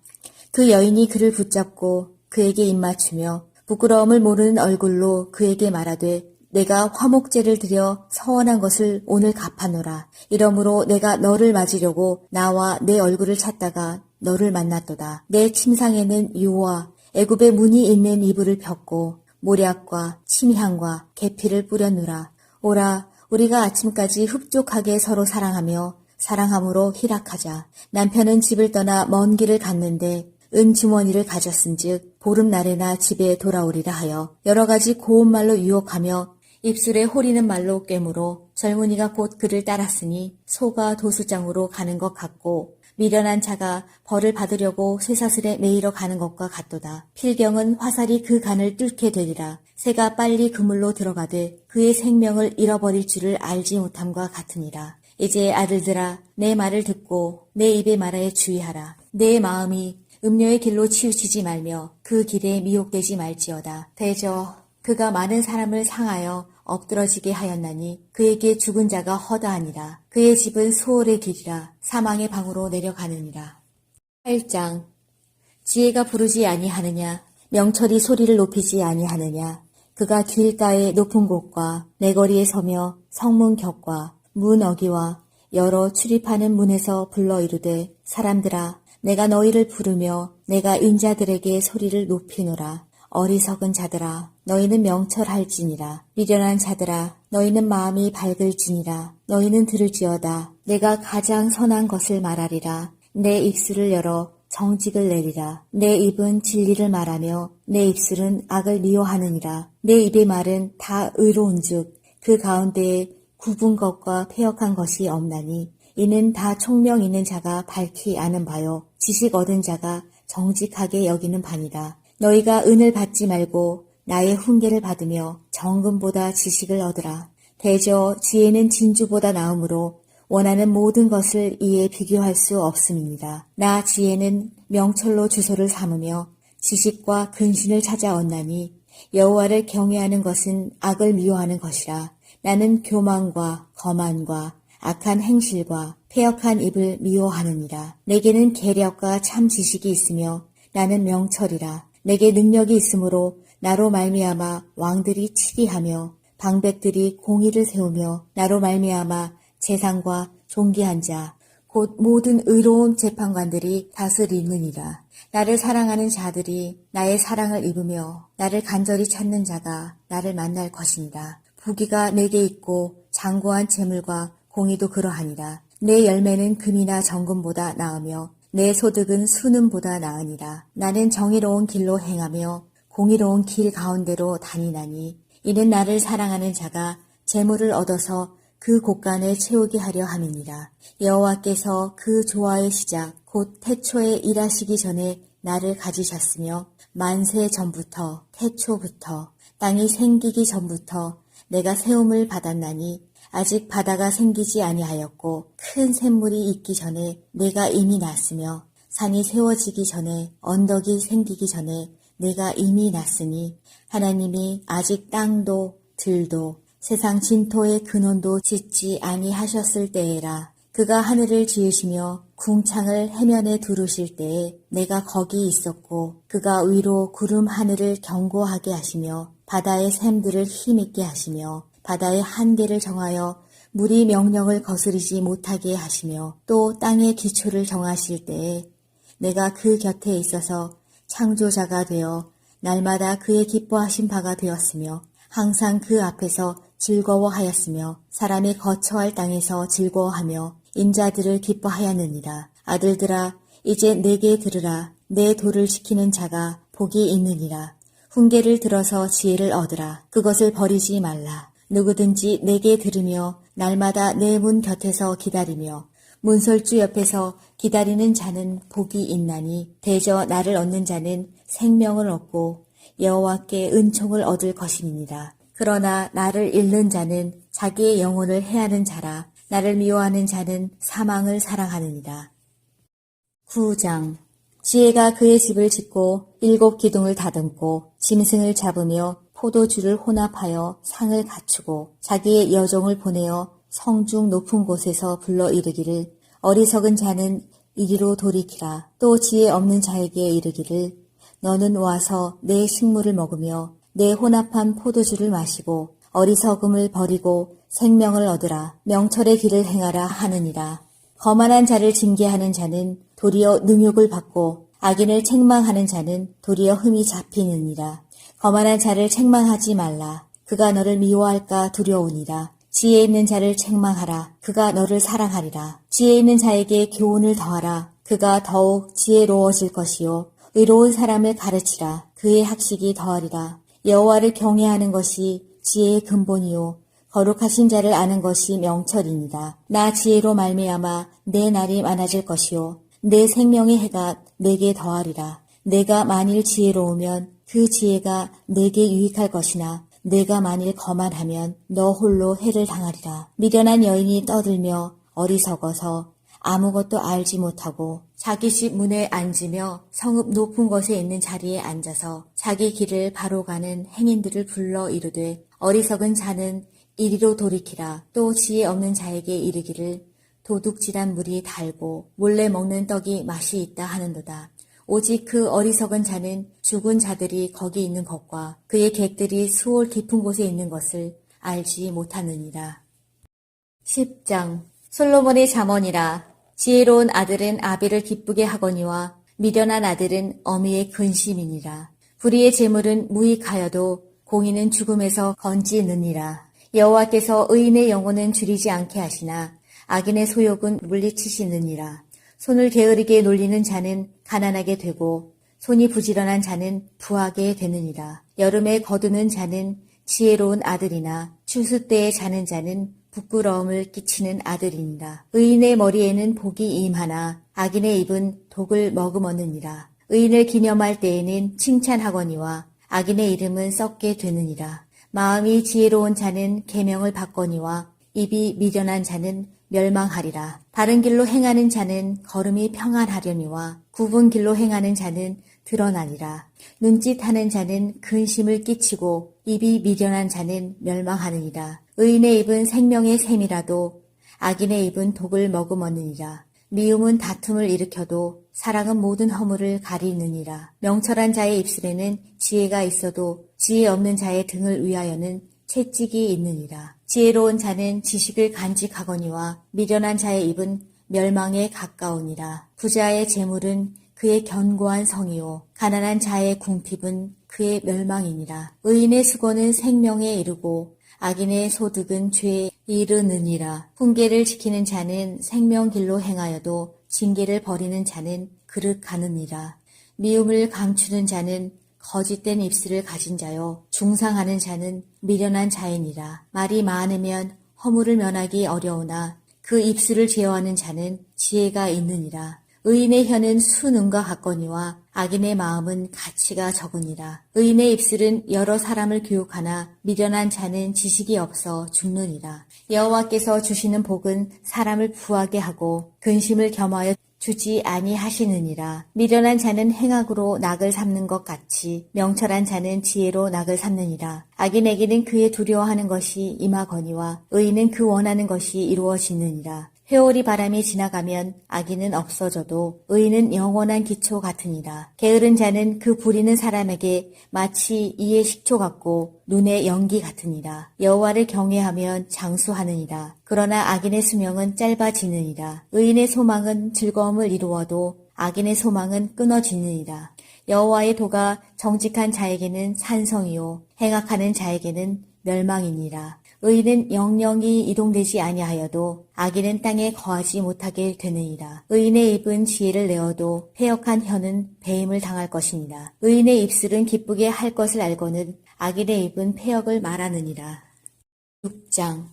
그 여인이 그를 붙잡고 그에게 입맞추며 부끄러움을 모르는 얼굴로 그에게 말하되 내가 화목제를 드려 서원한 것을 오늘 갚아노라. 이러므로 내가 너를 맞으려고 나와 내 얼굴을 찾다가 너를 만났도다. 내 침상에는 유와 애굽의 문이 있는 이불을 폈고 모략과 침향과 계피를 뿌렸노라. 오라, 우리가 아침까지 흡족하게 서로 사랑하며 사랑함으로 희락하자. 남편은 집을 떠나 먼 길을 갔는데 은주머니를 가졌은즉 보름날에나 집에 돌아오리라 하여 여러 가지 고운 말로 유혹하며 입술에 호리는 말로 꿰물어 젊은이가 곧 그를 따랐으니 소가 도수장으로 가는 것 같고 미련한 자가 벌을 받으려고 쇠사슬에 매이러 가는 것과 같도다. 필경은 화살이 그 간을 뚫게 되리라. 새가 빨리 그물로 들어가되 그의 생명을 잃어버릴 줄을 알지 못함과 같으니라. 이제 아들들아, 내 말을 듣고 내 입의 말에 주의하라. 내 마음이 음료의 길로 치우치지 말며 그 길에 미혹되지 말지어다. 대저 그가 많은 사람을 상하여 엎드러지게 하였나니 그에게 죽은 자가 허다하니라. 그의 집은 수월의 길이라 사망의 방으로 내려가느니라. 8장. 지혜가 부르지 아니하느냐, 명철이 소리를 높이지 아니하느냐. 그가 길가의 높은 곳과 내거리에 서며 성문 곁과 문 어기와 여러 출입하는 문에서 불러 이르되 사람들아, 내가 너희를 부르며 내가 인자들에게 소리를 높이노라. 어리석은 자들아, 너희는 명철할지니라. 미련한 자들아, 너희는 마음이 밝을지니라. 너희는 들을지어다. 내가 가장 선한 것을 말하리라. 내 입술을 열어 정직을 내리라. 내 입은 진리를 말하며 내 입술은 악을 미워하느니라. 내 입의 말은 다 의로운즉 그 가운데에 굽은 것과 패역한 것이 없나니 이는 다 총명 있는 자가 밝히 아는 바요 지식 얻은 자가 정직하게 여기는 바니라. 너희가 은을 받지 말고 나의 훈계를 받으며 정금보다 지식을 얻으라. 대저 지혜는 진주보다 나음으로 원하는 모든 것을 이에 비교할 수 없음입니다. 나 지혜는 명철로 주소를 삼으며 지식과 근신을 찾아 얻나니 여호와를 경외하는 것은 악을 미워하는 것이라. 나는 교만과 거만과 악한 행실과 패역한 입을 미워하느니라. 내게는 계략과 참 지식이 있으며 나는 명철이라. 내게 능력이 있으므로 나로 말미암아 왕들이 치리하며 방백들이 공의를 세우며 나로 말미암아 재상과 존귀한 자 곧 모든 의로운 재판관들이 다스리느니라. 나를 사랑하는 자들이 나의 사랑을 입으며 나를 간절히 찾는 자가 나를 만날 것이니라. 부귀가 내게 있고 장고한 재물과 공의도 그러하니라. 내 열매는 금이나 정금보다 나으며 내 소득은 수는보다 나으니라. 나는 정의로운 길로 행하며 공의로운 길 가운데로 다니나니 이는 나를 사랑하는 자가 재물을 얻어서 그 곳간에 채우게 하려 함이니라. 여호와께서 그 조화의 시작 곧 태초에 일하시기 전에 나를 가지셨으며 만세 전부터 태초부터 땅이 생기기 전부터 내가 세움을 받았나니 아직 바다가 생기지 아니하였고 큰 샘물이 있기 전에 내가 이미 났으며 산이 세워지기 전에 언덕이 생기기 전에 내가 이미 났으니 하나님이 아직 땅도 들도 세상 진토의 근원도 짓지 아니하셨을 때에라. 그가 하늘을 지으시며 궁창을 해면에 두르실 때에 내가 거기 있었고 그가 위로 구름 하늘을 견고하게 하시며 바다의 샘들을 힘있게 하시며 바다의 한계를 정하여 물이 명령을 거스르지 못하게 하시며 또 땅의 기초를 정하실 때에 내가 그 곁에 있어서 창조자가 되어 날마다 그의 기뻐하신 바가 되었으며 항상 그 앞에서 즐거워하였으며 사람이 거처할 땅에서 즐거워하며 인자들을 기뻐하였느니라. 아들들아, 이제 내게 들으라. 내 도를 지키는 자가 복이 있느니라. 훈계를 들어서 지혜를 얻으라. 그것을 버리지 말라. 누구든지 내게 들으며 날마다 내 문 곁에서 기다리며 문설주 옆에서 기다리는 자는 복이 있나니 대저 나를 얻는 자는 생명을 얻고 여호와께 은총을 얻을 것임이니라. 그러나 나를 잃는 자는 자기의 영혼을 해하는 자라. 나를 미워하는 자는 사망을 사랑하느니라. 9장. 지혜가 그의 집을 짓고 7 기둥을 다듬고 짐승을 잡으며 포도주를 혼합하여 상을 갖추고 자기의 여종을 보내어 성중 높은 곳에서 불러 이르기를 어리석은 자는 이리로 돌이키라. 또 지혜 없는 자에게 이르기를 너는 와서 내 식물을 먹으며 내 혼합한 포도주를 마시고 어리석음을 버리고 생명을 얻으라. 명철의 길을 행하라 하느니라. 거만한 자를 징계하는 자는 도리어 능욕을 받고 악인을 책망하는 자는 도리어 흠이 잡히느니라. 거만한 자를 책망하지 말라. 그가 너를 미워할까 두려우니라. 지혜 있는 자를 책망하라. 그가 너를 사랑하리라. 지혜 있는 자에게 교훈을 더하라. 그가 더욱 지혜로워질 것이요. 의로운 사람을 가르치라. 그의 학식이 더하리라. 여호와를 경외하는 것이 지혜의 근본이요. 거룩하신 자를 아는 것이 명철이니라. 나 지혜로 말미암아 내 날이 많아질 것이요. 내 생명의 해가 내게 더하리라. 내가 만일 지혜로우면 그 지혜가 내게 유익할 것이나 내가 만일 거만하면 너 홀로 해를 당하리라. 미련한 여인이 떠들며 어리석어서 아무것도 알지 못하고 자기 집 문에 앉으며 성읍 높은 곳에 있는 자리에 앉아서 자기 길을 바로 가는 행인들을 불러 이르되 어리석은 자는 이리로 돌이키라. 또 지혜 없는 자에게 이르기를 도둑질한 물이 달고 몰래 먹는 떡이 맛이 있다 하는도다. 오직 그 어리석은 자는 죽은 자들이 거기 있는 것과 그의 객들이 수월 깊은 곳에 있는 것을 알지 못하느니라. 10장 솔로몬의 잠언이라. 지혜로운 아들은 아비를 기쁘게 하거니와 미련한 아들은 어미의 근심이니라. 불의의 재물은 무익하여도 공의는 죽음에서 건지느니라. 여호와께서 의인의 영혼은 줄이지 않게 하시나 악인의 소욕은 물리치시느니라. 손을 게으르게 놀리는 자는 가난하게 되고 손이 부지런한 자는 부하게 되느니라. 여름에 거두는 자는 지혜로운 아들이나 추수 때에 자는 자는 부끄러움을 끼치는 아들이니라. 의인의 머리에는 복이 임하나 악인의 입은 독을 머금었느니라. 의인을 기념할 때에는 칭찬하거니와 악인의 이름은 썩게 되느니라. 마음이 지혜로운 자는 계명을 받거니와 입이 미련한 자는 멸망하리라. 바른 길로 행하는 자는 걸음이 평안하려니와 굽은 길로 행하는 자는 드러나니라. 눈짓하는 자는 근심을 끼치고 입이 미련한 자는 멸망하느니라. 의인의 입은 생명의 샘이라도 악인의 입은 독을 머금었느니라. 미움은 다툼을 일으켜도 사랑은 모든 허물을 가리느니라. 명철한 자의 입술에는 지혜가 있어도 지혜 없는 자의 등을 위하여는 채찍이 있느니라. 지혜로운 자는 지식을 간직하거니와 미련한 자의 입은 멸망에 가까우니라. 부자의 재물은 그의 견고한 성이요 가난한 자의 궁핍은 그의 멸망이니라. 의인의 수고는 생명에 이르고 악인의 소득은 죄에 이르느니라. 훈계를 지키는 자는 생명길로 행하여도 징계를 버리는 자는 그릇 가느니라. 미움을 감추는 자는 거짓된 입술을 가진 자요 중상하는 자는 미련한 자이니라. 말이 많으면 허물을 면하기 어려우나 그 입술을 제어하는 자는 지혜가 있느니라. 의인의 혀는 수능과 같거니와 악인의 마음은 가치가 적으니라. 의인의 입술은 여러 사람을 교육하나 미련한 자는 지식이 없어 죽느니라. 여호와께서 주시는 복은 사람을 부하게 하고 근심을 겸하여 주지 아니하시느니라. 미련한 자는 행악으로 낙을 삼는 것 같이 명철한 자는 지혜로 낙을 삼느니라. 악인에게는 그의 두려워하는 것이 임하거니와 의인은 그 원하는 것이 이루어지느니라. 회오리 바람이 지나가면 악인은 없어져도 의인은 영원한 기초 같으니라. 게으른 자는 그 부리는 사람에게 마치 이의 식초 같고 눈의 연기 같으니라. 여호와를 경외하면 장수하느니라. 그러나 악인의 수명은 짧아지느니라. 의인의 소망은 즐거움을 이루어도 악인의 소망은 끊어지느니라. 여호와의 도가 정직한 자에게는 찬성이요 행악하는 자에게는 멸망이니라. 의인은 영영이 이동되지 아니하여도 악인은 땅에 거하지 못하게 되느니라. 의인의 입은 지혜를 내어도 패역한 혀는 배임을 당할 것이니라. 의인의 입술은 기쁘게 할 것을 알고는 악인의 입은 패역을 말하느니라. 6장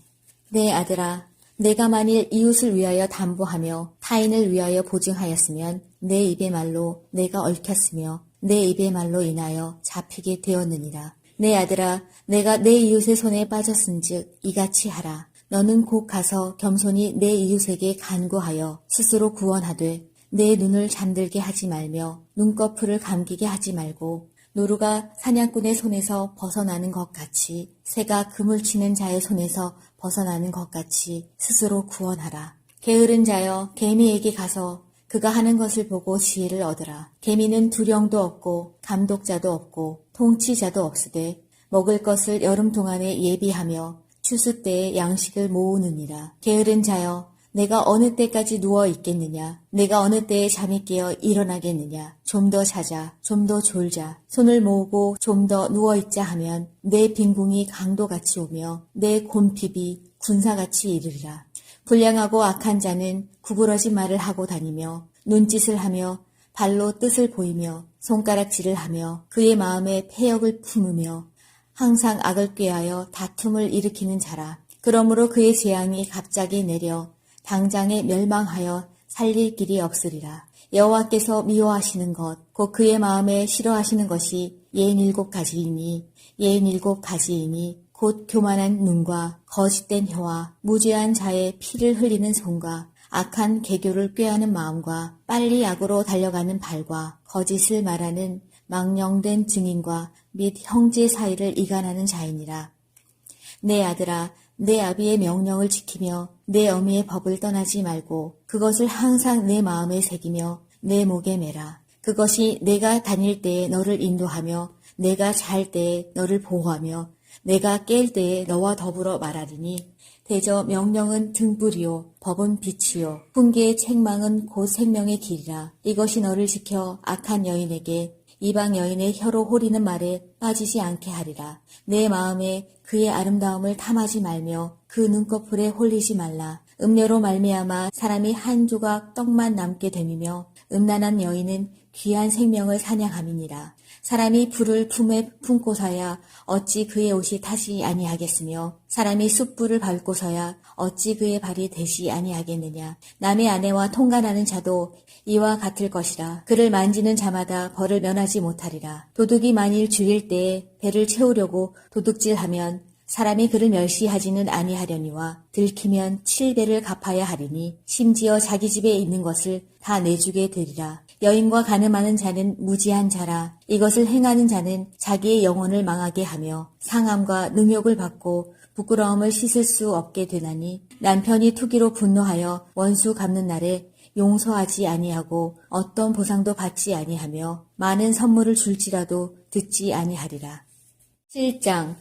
내 아들아, 내가 만일 이웃을 위하여 담보하며 타인을 위하여 보증하였으면 내 입의 말로 내가 얽혔으며 내 입의 말로 인하여 잡히게 되었느니라. 내 아들아, 내가 내 이웃의 손에 빠졌은즉 이같이 하라. 너는 곧 가서 겸손히 내 이웃에게 간구하여 스스로 구원하되 내 눈을 잠들게 하지 말며 눈꺼풀을 감기게 하지 말고 노루가 사냥꾼의 손에서 벗어나는 것 같이 새가 그물 치는 자의 손에서 벗어나는 것 같이 스스로 구원하라. 게으른 자여 개미에게 가서 그가 하는 것을 보고 지혜를 얻으라. 개미는 두령도 없고 감독자도 없고 통치자도 없으되 먹을 것을 여름 동안에 예비하며 추수 때에 양식을 모으느니라. 게으른 자여 내가 어느 때까지 누워 있겠느냐? 내가 어느 때에 잠이 깨어 일어나겠느냐? 좀 더 자자, 좀 더 졸자, 손을 모으고 좀 더 누워있자 하면 내 빈궁이 강도같이 오며 내 곰핍이 군사같이 이르리라. 불량하고 악한 자는 구부러진 말을 하고 다니며 눈짓을 하며 발로 뜻을 보이며 손가락질을 하며 그의 마음에 패역을 품으며 항상 악을 꾀하여 다툼을 일으키는 자라. 그러므로 그의 재앙이 갑자기 내려 당장에 멸망하여 살릴 길이 없으리라. 여호와께서 미워하시는 것, 곧 그의 마음에 싫어하시는 것이 67가지이니 곧 교만한 눈과 거짓된 혀와 무죄한 자의 피를 흘리는 손과 악한 계교를 꾀하는 마음과 빨리 악으로 달려가는 발과 거짓을 말하는 망령된 증인과 및 형제 사이를 이간하는 자이니라. 내 아들아, 내 아비의 명령을 지키며 내 어미의 법을 떠나지 말고 그것을 항상 내 마음에 새기며 내 목에 매라. 그것이 내가 다닐 때에 너를 인도하며 내가 잘 때에 너를 보호하며 내가 깰 때에 너와 더불어 말하리니 대저 명령은 등불이요 법은 빛이요 훈계의 책망은 곧 생명의 길이라. 이것이 너를 지켜 악한 여인에게 이방 여인의 혀로 호리는 말에 빠지지 않게 하리라. 내 마음에 그의 아름다움을 탐하지 말며 그 눈꺼풀에 홀리지 말라. 음료로 말미암아 사람이 한 조각 떡만 남게 됨이며 음란한 여인은 귀한 생명을 사냥함이니라. 사람이 불을 품에 품고서야 어찌 그의 옷이 타지 아니하겠으며 사람이 숯불을 밟고서야 어찌 그의 발이 되지 아니하겠느냐. 남의 아내와 통간하는 자도 이와 같을 것이라. 그를 만지는 자마다 벌을 면하지 못하리라. 도둑이 만일 죽일 때에 배를 채우려고 도둑질하면 사람이 그를 멸시하지는 아니하려니와 들키면 7배를 갚아야 하리니 심지어 자기 집에 있는 것을 다 내주게 되리라. 여인과 간음하는 자는 무지한 자라. 이것을 행하는 자는 자기의 영혼을 망하게 하며 상함과 능욕을 받고 부끄러움을 씻을 수 없게 되나니 남편이 투기로 분노하여 원수 갚는 날에 용서하지 아니하고 어떤 보상도 받지 아니하며 많은 선물을 줄지라도 듣지 아니하리라. 7장.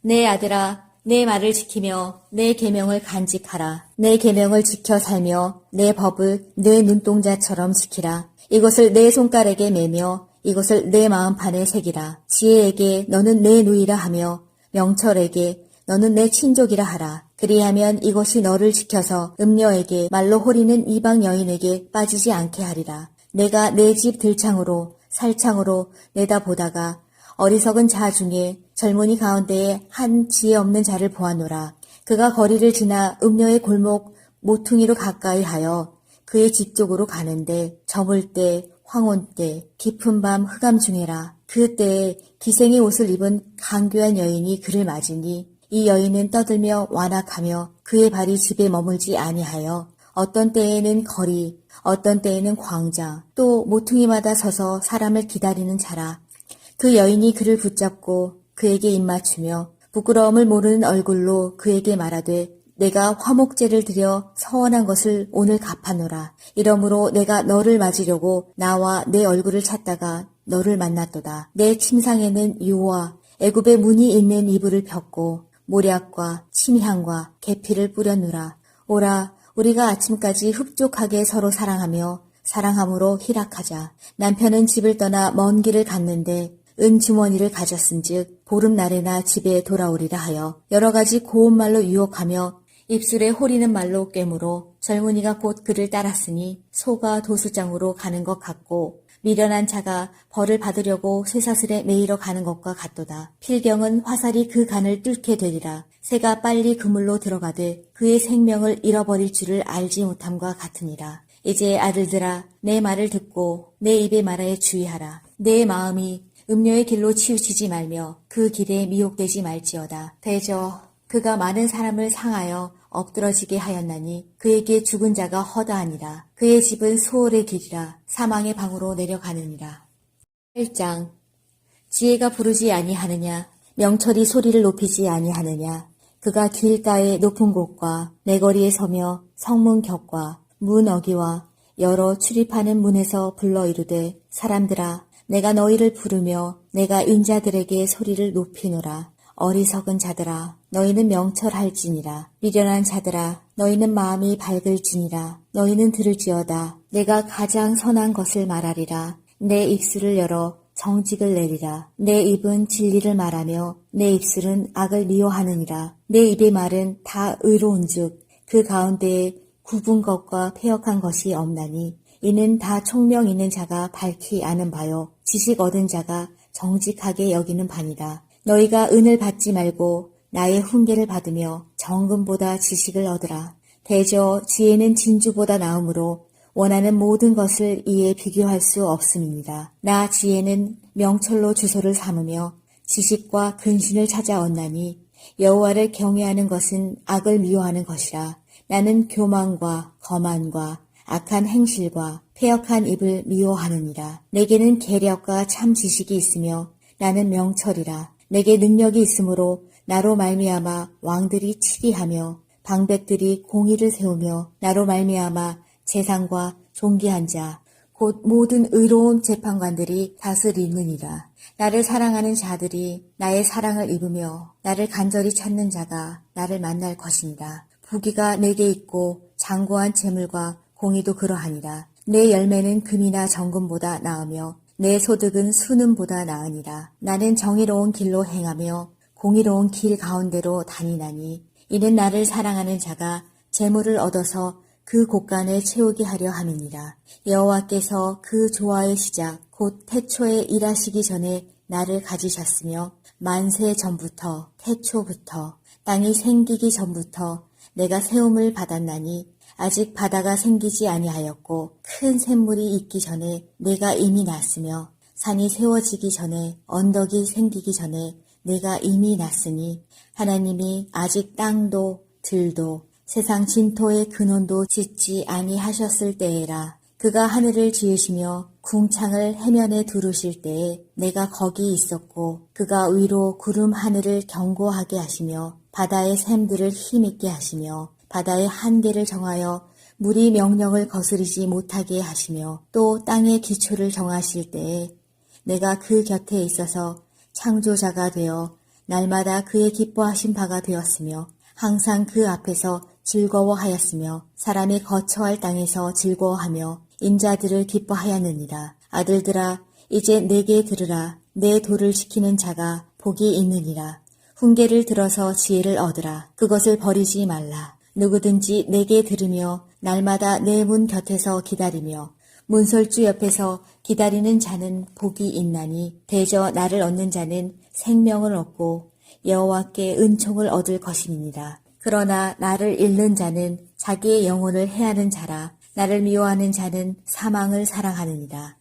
내 아들아, 내 말을 지키며 내 계명을 간직하라. 내 계명을 지켜 살며 내 법을 내 눈동자처럼 지키라. 이것을 내 손가락에 매며 이것을 내 마음판에 새기라. 지혜에게 너는 내 누이라 하며 명철에게 너는 내 친족이라 하라. 그리하면 이것이 너를 지켜서 음녀에게 말로 호리는 이방 여인에게 빠지지 않게 하리라. 내가 내 집 들창으로 살창으로 내다보다가 어리석은 자 중에 젊은이 가운데에 한 지혜 없는 자를 보아노라. 그가 거리를 지나 음녀의 골목 모퉁이로 가까이 하여 그의 집 쪽으로 가는데 저물 때 황혼 때 깊은 밤 흑암 중에라. 그 때에 기생의 옷을 입은 강교한 여인이 그를 맞으니 이 여인은 떠들며 완악하며 그의 발이 집에 머물지 아니하여 어떤 때에는 거리 어떤 때에는 광장 또 모퉁이마다 서서 사람을 기다리는 자라. 그 여인이 그를 붙잡고 그에게 입맞추며 부끄러움을 모르는 얼굴로 그에게 말하되 내가 화목제를 드려 서원한 것을 오늘 갚아노라. 이러므로 내가 너를 맞으려고 나와 내 얼굴을 찾다가 너를 만났도다. 내 침상에는 유와 애굽의 문이 있는 이불을 폈고 모략과 침향과 계피를 뿌려누라. 오라, 우리가 아침까지 흡족하게 서로 사랑하며 사랑함으로 희락하자. 남편은 집을 떠나 먼 길을 갔는데 은주머니를 가졌은즉 보름날에나 집에 돌아오리라 하여 여러 가지 고운 말로 유혹하며 입술에 호리는 말로 꿰므로 젊은이가 곧 그를 따랐으니 소가 도수장으로 가는 것 같고 미련한 자가 벌을 받으려고 쇠사슬에 매이러 가는 것과 같도다. 필경은 화살이 그 간을 뚫게 되리라. 새가 빨리 그물로 들어가되 그의 생명을 잃어버릴 줄을 알지 못함과 같으니라. 이제 아들들아, 내 말을 듣고 내 입의 말에 주의하라. 내 마음이 음료의 길로 치우치지 말며 그 길에 미혹되지 말지어다. 대저 그가 많은 사람을 상하여 엎드러지게 하였나니 그에게 죽은 자가 허다하니라. 그의 집은 수월의 길이라 사망의 방으로 내려가느니라. 1장. 지혜가 부르지 아니하느냐, 명철이 소리를 높이지 아니하느냐. 그가 길가의 높은 곳과 내거리에 서며 성문 격과 문 어기와 여러 출입하는 문에서 불러 이르되 사람들아 내가 너희를 부르며 내가 인자들에게 소리를 높이노라. 어리석은 자들아 너희는 명철할지니라. 미련한 자들아 너희는 마음이 밝을지니라. 너희는 들을지어다. 내가 가장 선한 것을 말하리라. 내 입술을 열어 정직을 내리라. 내 입은 진리를 말하며 내 입술은 악을 미워하느니라. 내 입의 말은 다 의로운즉 그 가운데에 굽은 것과 패역한 것이 없나니 이는 다 총명 있는 자가 밝히 아는 바요 지식 얻은 자가 정직하게 여기는 바니라. 너희가 은을 받지 말고 나의 훈계를 받으며 정금보다 지식을 얻으라. 대저 지혜는 진주보다 나음으로 원하는 모든 것을 이에 비교할 수 없음이니라. 나 지혜는 명철로 주소를 삼으며 지식과 근신을 찾아 얻나니 여호와를 경외하는 것은 악을 미워하는 것이라. 나는 교만과 거만과 악한 행실과 패역한 입을 미워하느니라. 내게는 계략과 참 지식이 있으며 나는 명철이라. 내게 능력이 있으므로 나로 말미암아 왕들이 치리하며 방백들이 공의를 세우며 나로 말미암아 재상과 존귀한 자 곧 모든 의로운 재판관들이 다스리느니라. 나를 사랑하는 자들이 나의 사랑을 입으며 나를 간절히 찾는 자가 나를 만날 것이니라. 부귀가 내게 있고 장고한 재물과 공의도 그러하니라. 내 열매는 금이나 정금보다 나으며 내 소득은 수는보다 나으니라. 나는 정의로운 길로 행하며 공의로운 길 가운데로 다니나니 이는 나를 사랑하는 자가 재물을 얻어서 그 곳간에 채우게 하려 함이니라. 여호와께서 그 조화의 시작 곧 태초에 일하시기 전에 나를 가지셨으며 만세 전부터 태초부터 땅이 생기기 전부터 내가 세움을 받았나니 아직 바다가 생기지 아니하였고 큰 샘물이 있기 전에 내가 이미 났으며 산이 세워지기 전에 언덕이 생기기 전에 내가 이미 났으니 하나님이 아직 땅도 들도 세상 진토의 근원도 짓지 아니하셨을 때에라. 그가 하늘을 지으시며 궁창을 해면에 두르실 때에 내가 거기 있었고 그가 위로 구름 하늘을 견고하게 하시며 바다의 샘들을 힘있게 하시며 바다의 한계를 정하여 물이 명령을 거스르지 못하게 하시며 또 땅의 기초를 정하실 때에 내가 그 곁에 있어서 창조자가 되어 날마다 그의 기뻐하신 바가 되었으며 항상 그 앞에서 즐거워하였으며 사람이 거처할 땅에서 즐거워하며 인자들을 기뻐하였느니라. 아들들아 이제 내게 들으라. 내 도를 지키는 자가 복이 있느니라. 훈계를 들어서 지혜를 얻으라. 그것을 버리지 말라. 누구든지 내게 들으며 날마다 내 문 곁에서 기다리며 문설주 옆에서 기다리는 자는 복이 있나니 대저 나를 얻는 자는 생명을 얻고 여호와께 은총을 얻을 것임이니라. 그러나 나를 잃는 자는 자기의 영혼을 해하는 자라. 나를 미워하는 자는 사망을 사랑하느니라.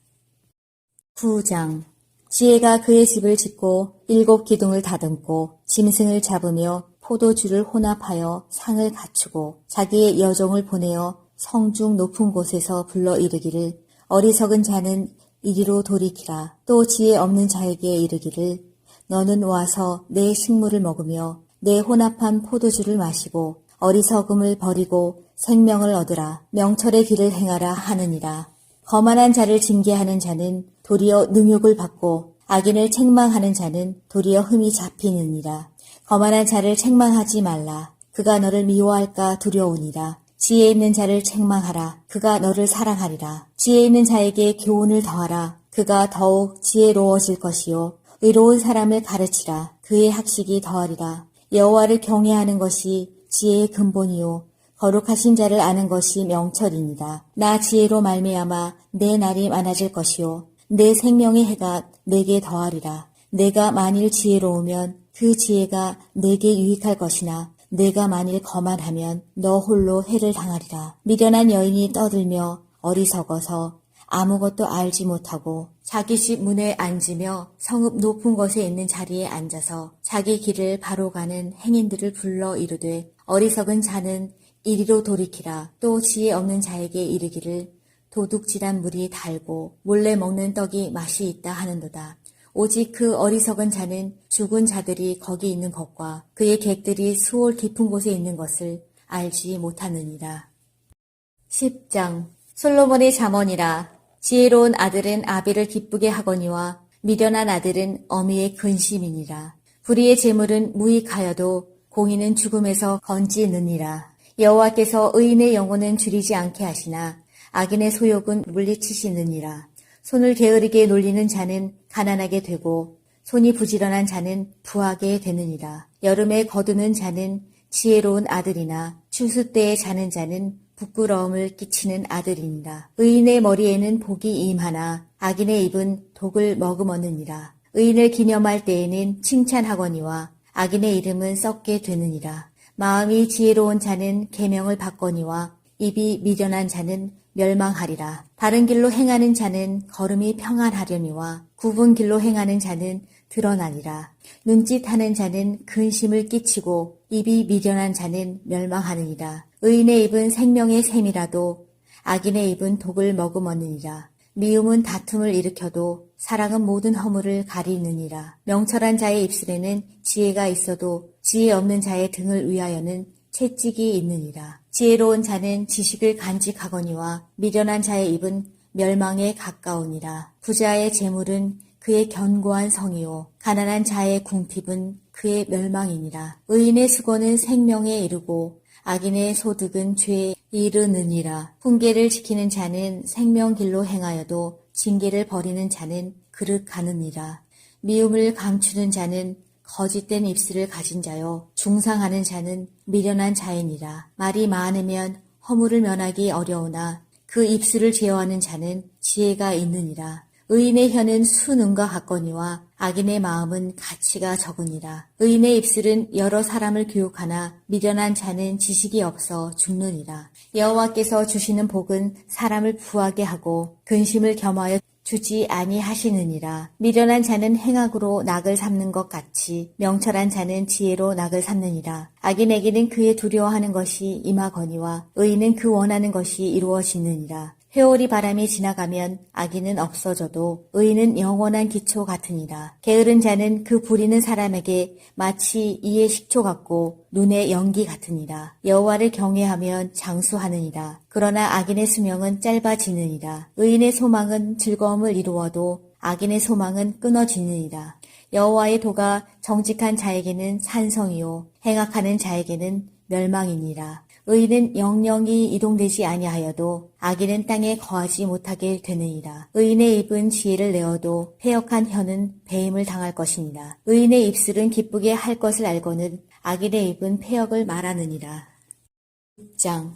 9장 지혜가 그의 집을 짓고 7 기둥을 다듬고 짐승을 잡으며 포도주를 혼합하여 상을 갖추고 자기의 여종을 보내어 성중 높은 곳에서 불러 이르기를 어리석은 자는 이리로 돌이키라. 또 지혜 없는 자에게 이르기를 너는 와서 내 식물을 먹으며 내 혼합한 포도주를 마시고 어리석음을 버리고 생명을 얻으라. 명철의 길을 행하라 하느니라. 거만한 자를 징계하는 자는 도리어 능욕을 받고 악인을 책망하는 자는 도리어 흠이 잡히느니라. 거만한 자를 책망하지 말라. 그가 너를 미워할까 두려우니라. 지혜 있는 자를 책망하라. 그가 너를 사랑하리라. 지혜 있는 자에게 교훈을 더하라. 그가 더욱 지혜로워질 것이요. 의로운 사람을 가르치라. 그의 학식이 더하리라. 여호와를 경외하는 것이 지혜의 근본이요 거룩하신 자를 아는 것이 명철이니라. 나 지혜로 말미암아 내 날이 많아질 것이요 내 생명의 해가 내게 더하리라. 내가 만일 지혜로우면 그 지혜가 내게 유익할 것이나 내가 만일 거만하면 너 홀로 해를 당하리라. 미련한 여인이 떠들며 어리석어서 아무것도 알지 못하고 자기 집 문에 앉으며 성읍 높은 곳에 있는 자리에 앉아서 자기 길을 바로 가는 행인들을 불러 이르되 어리석은 자는 이리로 돌이키라. 또 지혜 없는 자에게 이르기를 도둑질한 물이 달고 몰래 먹는 떡이 맛이 있다 하는도다. 오직 그 어리석은 자는 죽은 자들이 거기 있는 것과 그의 객들이 수월 깊은 곳에 있는 것을 알지 못하느니라. 10장 솔로몬의 잠언이라. 지혜로운 아들은 아비를 기쁘게 하거니와 미련한 아들은 어미의 근심이니라. 불의의 재물은 무익하여도 공의는 죽음에서 건지느니라. 여호와께서 의인의 영혼은 줄이지 않게 하시나 악인의 소욕은 물리치시느니라. 손을 게으르게 놀리는 자는 가난하게 되고 손이 부지런한 자는 부하게 되느니라. 여름에 거두는 자는 지혜로운 아들이나 추수 때에 자는 자는 부끄러움을 끼치는 아들이니라. 의인의 머리에는 복이 임하나 악인의 입은 독을 머금었느니라. 의인을 기념할 때에는 칭찬하거니와 악인의 이름은 썩게 되느니라. 마음이 지혜로운 자는 계명을 받거니와 입이 미련한 자는 멸망하리라. 바른 길로 행하는 자는 걸음이 평안하려니와 굽은 길로 행하는 자는 드러나니라. 눈짓하는 자는 근심을 끼치고 입이 미련한 자는 멸망하느니라. 의인의 입은 생명의 샘이라도 악인의 입은 독을 머금었느니라. 미움은 다툼을 일으켜도 사랑은 모든 허물을 가리느니라. 명철한 자의 입술에는 지혜가 있어도 지혜 없는 자의 등을 위하여는 채찍이 있느니라. 지혜로운 자는 지식을 간직하거니와 미련한 자의 입은 멸망에 가까우니라. 부자의 재물은 그의 견고한 성이요 가난한 자의 궁핍은 그의 멸망이니라. 의인의 수고는 생명에 이르고 악인의 소득은 죄에 이르느니라. 훈계를 지키는 자는 생명길로 행하여도 징계를 버리는 자는 그릇 가느니라. 미움을 감추는 자는 거짓된 입술을 가진 자요 중상하는 자는 미련한 자이니라. 말이 많으면 허물을 면하기 어려우나 그 입술을 제어하는 자는 지혜가 있느니라. 의인의 혀는 수능과 같거니와 악인의 마음은 가치가 적으니라. 의인의 입술은 여러 사람을 교육하나 미련한 자는 지식이 없어 죽느니라. 여호와께서 주시는 복은 사람을 부하게 하고 근심을 겸하여 주지 아니하시느니라. 미련한 자는 행악으로 낙을 삼는 것 같이 명철한 자는 지혜로 낙을 삼느니라. 악인에게는 그의 두려워하는 것이 임하거니와 의인은 그 원하는 것이 이루어지느니라. 회오리 바람이 지나가면 악인은 없어져도 의인은 영원한 기초 같으니라. 게으른 자는 그 부리는 사람에게 마치 이의 식초 같고 눈의 연기 같으니라. 여호와를 경외하면 장수하느니라. 그러나 악인의 수명은 짧아지느니라. 의인의 소망은 즐거움을 이루어도 악인의 소망은 끊어지느니라. 여호와의 도가 정직한 자에게는 산성이요 행악하는 자에게는 멸망이니라. 의인은 영영이 이동되지 아니하여도 악인은 땅에 거하지 못하게 되느니라. 의인의 입은 지혜를 내어도 패역한 혀는 배임을 당할 것이니라. 의인의 입술은 기쁘게 할 것을 알고는 악인의 입은 패역을 말하느니라. 6장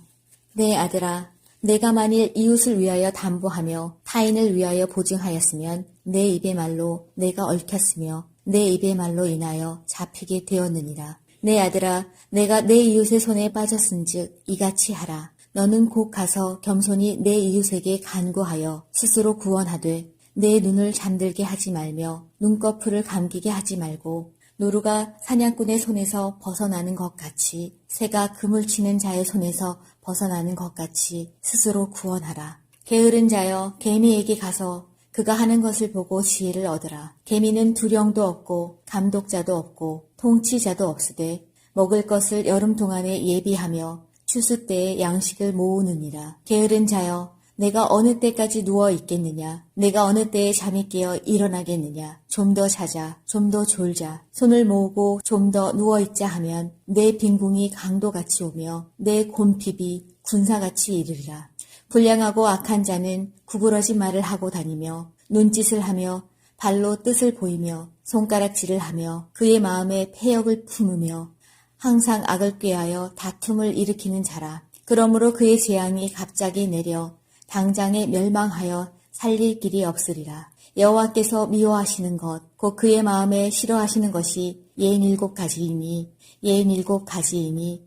내 아들아, 내가 만일 이웃을 위하여 담보하며 타인을 위하여 보증하였으면 내 입의 말로 내가 얽혔으며 내 입의 말로 인하여 잡히게 되었느니라. 내 아들아, 내가 내 이웃의 손에 빠졌은즉 이같이 하라. 너는 곧 가서 겸손히 내 이웃에게 간구하여 스스로 구원하되 내 눈을 잠들게 하지 말며 눈꺼풀을 감기게 하지 말고 노루가 사냥꾼의 손에서 벗어나는 것 같이 새가 그물 치는 자의 손에서 벗어나는 것 같이 스스로 구원하라. 게으른 자여 개미에게 가서 그가 하는 것을 보고 지혜를 얻으라. 개미는 두령도 없고 감독자도 없고 통치자도 없으되 먹을 것을 여름 동안에 예비하며 추수 때에 양식을 모으느니라. 게으른 자여 내가 어느 때까지 누워 있겠느냐? 내가 어느 때에 잠이 깨어 일어나겠느냐? 좀 더 자자, 좀 더 졸자. 손을 모으고 좀 더 누워 있자 하면 내 빈궁이 강도같이 오며 내 곰핍이 군사같이 이르리라. 불량하고 악한 자는 구부러진 말을 하고 다니며 눈짓을 하며 발로 뜻을 보이며 손가락질을 하며 그의 마음에 패역을 품으며 항상 악을 꾀하여 다툼을 일으키는 자라. 그러므로 그의 재앙이 갑자기 내려 당장에 멸망하여 살릴 길이 없으리라. 여호와께서 미워하시는 것, 곧 그의 마음에 싫어하시는 것이 67가지이니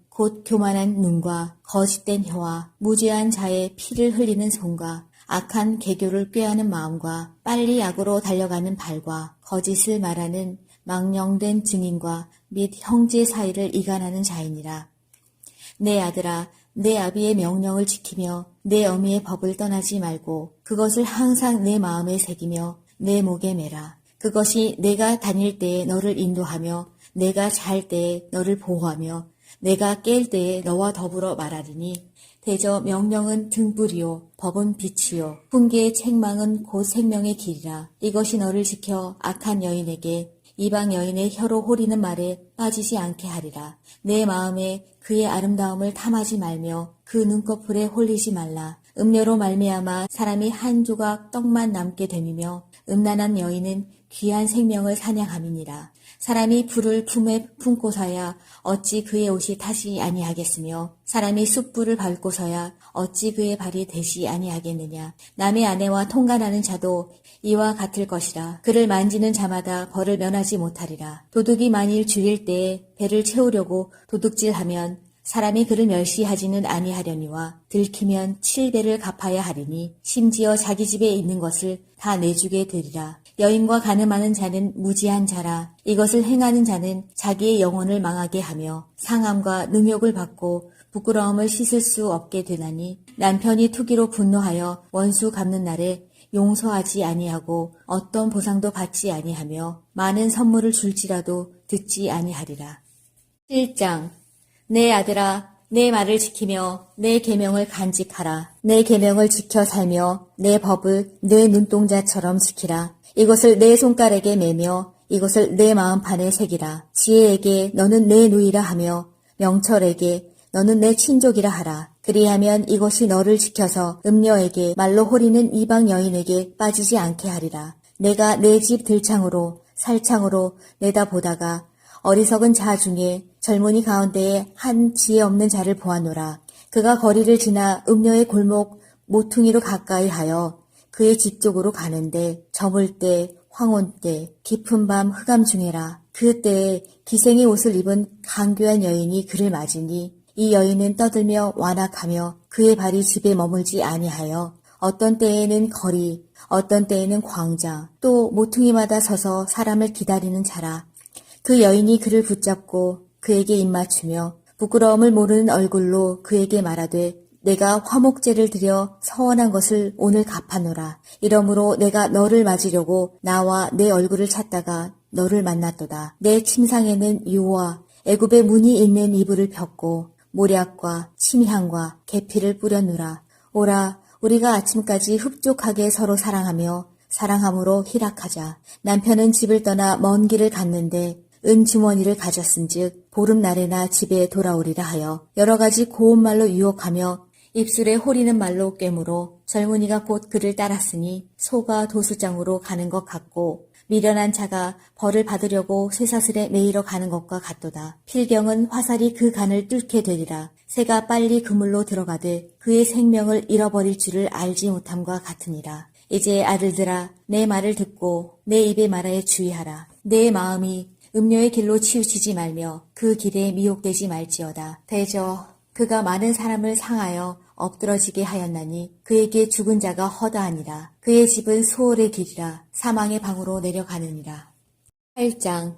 곧 교만한 눈과 거짓된 혀와 무죄한 자의 피를 흘리는 손과 악한 계교를 꾀하는 마음과 빨리 악으로 달려가는 발과 거짓을 말하는 망령된 증인과 및 형제 사이를 이간하는 자이니라. 내 아들아, 내 아비의 명령을 지키며 내 어미의 법을 떠나지 말고 그것을 항상 내 마음에 새기며 내 목에 매라. 그것이 내가 다닐 때에 너를 인도하며 내가 잘 때에 너를 보호하며 내가 깰 때에 너와 더불어 말하리니 대저 명령은 등불이요 법은 빛이요 훈계의 책망은 곧 생명의 길이라. 이것이 너를 지켜 악한 여인에게 이방 여인의 혀로 호리는 말에 빠지지 않게 하리라. 내 마음에 그의 아름다움을 탐하지 말며 그 눈꺼풀에 홀리지 말라. 음료로 말미암아 사람이 한 조각 떡만 남게 됨이며 음란한 여인은 귀한 생명을 사냥함이니라. 사람이 불을 품에 품고서야 어찌 그의 옷이 타지 아니하겠으며 사람이 숯불을 밟고서야 어찌 그의 발이 되지 아니하겠느냐. 남의 아내와 통간하는 자도 이와 같을 것이라. 그를 만지는 자마다 벌을 면하지 못하리라. 도둑이 만일 줄일 때에 배를 채우려고 도둑질하면 사람이 그를 멸시하지는 아니하려니와 들키면 7배를 갚아야 하리니 심지어 자기 집에 있는 것을 다 내주게 되리라. 여인과 간음하는 자는 무지한 자라. 이것을 행하는 자는 자기의 영혼을 망하게 하며 상함과 능욕을 받고 부끄러움을 씻을 수 없게 되나니 남편이 투기로 분노하여 원수 갚는 날에 용서하지 아니하고 어떤 보상도 받지 아니하며 많은 선물을 줄지라도 듣지 아니하리라. 1장 내 아들아 내 말을 지키며 내 계명을 간직하라. 내 계명을 지켜 살며 내 법을 내 눈동자처럼 지키라. 이것을 내 손가락에 매며 이것을 내 마음판에 새기라. 지혜에게 너는 내 누이라 하며 명철에게 너는 내 친족이라 하라. 그리하면 이것이 너를 지켜서 음녀에게 말로 호리는 이방 여인에게 빠지지 않게 하리라. 내가 내 집 들창으로 살창으로 내다보다가 어리석은 자 중에 젊은이 가운데에 한 지혜 없는 자를 보았노라. 그가 거리를 지나 음녀의 골목 모퉁이로 가까이 하여 그의 집 쪽으로 가는데 저물 때 황혼 때 깊은 밤 흑암 중에라. 그 때에 기생의 옷을 입은 강교한 여인이 그를 맞으니 이 여인은 떠들며 완악하며 그의 발이 집에 머물지 아니하여 어떤 때에는 거리 어떤 때에는 광장 또 모퉁이마다 서서 사람을 기다리는 자라. 그 여인이 그를 붙잡고 그에게 입맞추며 부끄러움을 모르는 얼굴로 그에게 말하되 내가 화목제를 드려 서원한 것을 오늘 갚아노라. 이러므로 내가 너를 맞으려고 나와 내 얼굴을 찾다가 너를 만났도다. 내 침상에는 유와 애굽의 문이 있는 이불을 폈고 모략과 침향과 계피를 뿌렸노라. 오라 우리가 아침까지 흡족하게 서로 사랑하며 사랑함으로 희락하자. 남편은 집을 떠나 먼 길을 갔는데 은주머니를 가졌은즉 보름날에나 집에 돌아오리라 하여 여러 가지 고운 말로 유혹하며 입술에 호리는 말로 꿰물어 젊은이가 곧 그를 따랐으니 소가 도수장으로 가는 것 같고 미련한 자가 벌을 받으려고 쇠사슬에 매이러 가는 것과 같도다. 필경은 화살이 그 간을 뚫게 되리라. 새가 빨리 그물로 들어가되 그의 생명을 잃어버릴 줄을 알지 못함과 같으니라. 이제 아들들아 내 말을 듣고 내 입의 말에 주의하라. 내 마음이 음료의 길로 치우치지 말며 그 길에 미혹되지 말지어다. 대저 그가 많은 사람을 상하여 엎드러지게 하였나니 그에게 죽은 자가 허다하니라. 그의 집은 소홀의 길이라 사망의 방으로 내려가느니라. 8장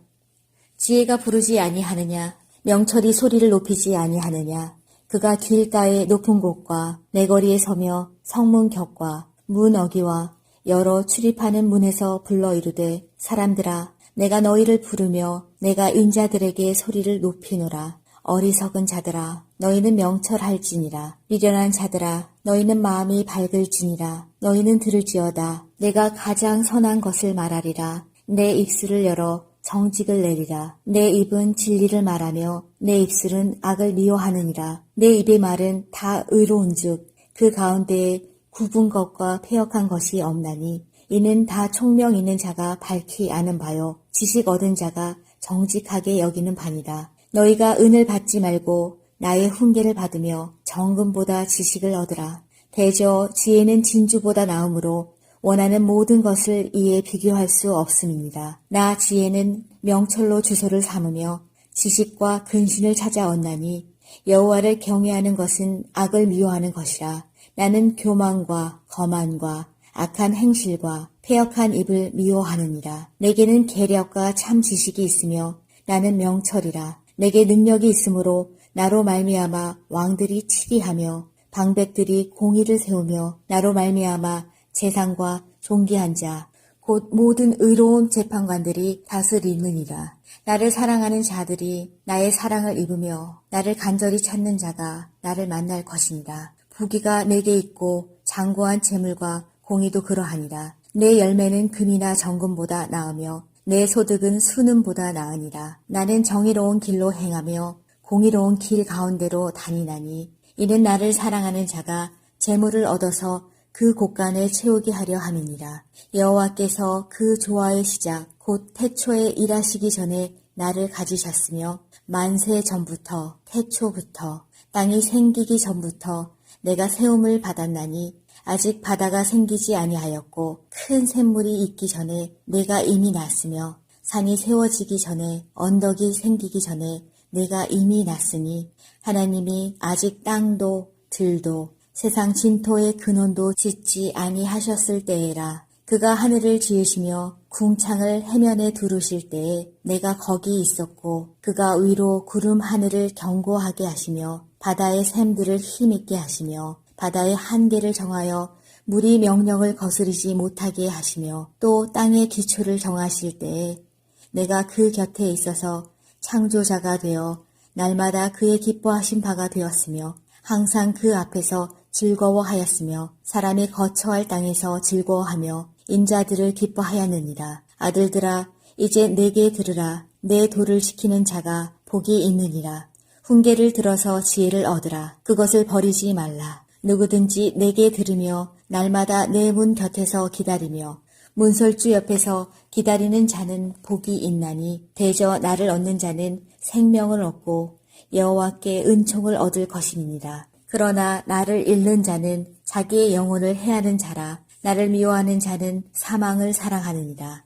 지혜가 부르지 아니하느냐 명철이 소리를 높이지 아니하느냐. 그가 길가의 높은 곳과 내거리에 서며 성문 곁과 문 어기와 여러 출입하는 문에서 불러 이르되 사람들아 내가 너희를 부르며 내가 인자들에게 소리를 높이노라. 어리석은 자들아 너희는 명철할지니라. 미련한 자들아 너희는 마음이 밝을지니라. 너희는 들을지어다. 내가 가장 선한 것을 말하리라. 내 입술을 열어 정직을 내리라. 내 입은 진리를 말하며 내 입술은 악을 미워하느니라. 내 입의 말은 다 의로운즉 그 가운데에 굽은 것과 패역한 것이 없나니 이는 다 총명 있는 자가 밝히 아는 바요 지식 얻은 자가 정직하게 여기는 바니라. 너희가 은을 받지 말고 나의 훈계를 받으며 정금보다 지식을 얻으라. 대저 지혜는 진주보다 나음으로 원하는 모든 것을 이에 비교할 수 없음입니다. 나 지혜는 명철로 주소를 삼으며 지식과 근신을 찾아 얻나니 여호와를 경외하는 것은 악을 미워하는 것이라. 나는 교만과 거만과 악한 행실과 패역한 입을 미워하느니라. 내게는 계략과 참 지식이 있으며 나는 명철이라. 내게 능력이 있으므로 나로 말미암아 왕들이 치리하며 방백들이 공의를 세우며 나로 말미암아 재상과 존귀한 자 곧 모든 의로운 재판관들이 다스리느니라. 나를 사랑하는 자들이 나의 사랑을 입으며 나를 간절히 찾는 자가 나를 만날 것이니라. 부귀가 내게 있고 장고한 재물과 공의도 그러하니라. 내 열매는 금이나 정금보다 나으며 내 소득은 순음보다 나으니라. 나는 정의로운 길로 행하며 공의로운 길 가운데로 다니나니 이는 나를 사랑하는 자가 재물을 얻어서 그 곳간에 채우게 하려 함이니라. 여호와께서 그 조화의 시작 곧 태초에 일하시기 전에 나를 가지셨으며 만세 전부터 태초부터 땅이 생기기 전부터 내가 세움을 받았나니 아직 바다가 생기지 아니하였고 큰 샘물이 있기 전에 내가 이미 났으며 산이 세워지기 전에 언덕이 생기기 전에 내가 이미 났으니 하나님이 아직 땅도 들도 세상 진토의 근원도 짓지 아니하셨을 때에라. 그가 하늘을 지으시며 궁창을 해면에 두르실 때에 내가 거기 있었고 그가 위로 구름 하늘을 견고하게 하시며 바다의 샘들을 힘있게 하시며 바다의 한계를 정하여 물이 명령을 거스르지 못하게 하시며 또 땅의 기초를 정하실 때에 내가 그 곁에 있어서 창조자가 되어 날마다 그의 기뻐하신 바가 되었으며 항상 그 앞에서 즐거워하였으며 사람이 거처할 땅에서 즐거워하며 인자들을 기뻐하였느니라. 아들들아 이제 내게 들으라. 내 도를 지키는 자가 복이 있느니라. 훈계를 들어서 지혜를 얻으라. 그것을 버리지 말라. 누구든지 내게 들으며 날마다 내 문 곁에서 기다리며 문설주 옆에서 기다리는 자는 복이 있나니 대저 나를 얻는 자는 생명을 얻고 여호와께 은총을 얻을 것임이니라. 그러나 나를 잃는 자는 자기의 영혼을 해하는 자라. 나를 미워하는 자는 사망을 사랑하느니라.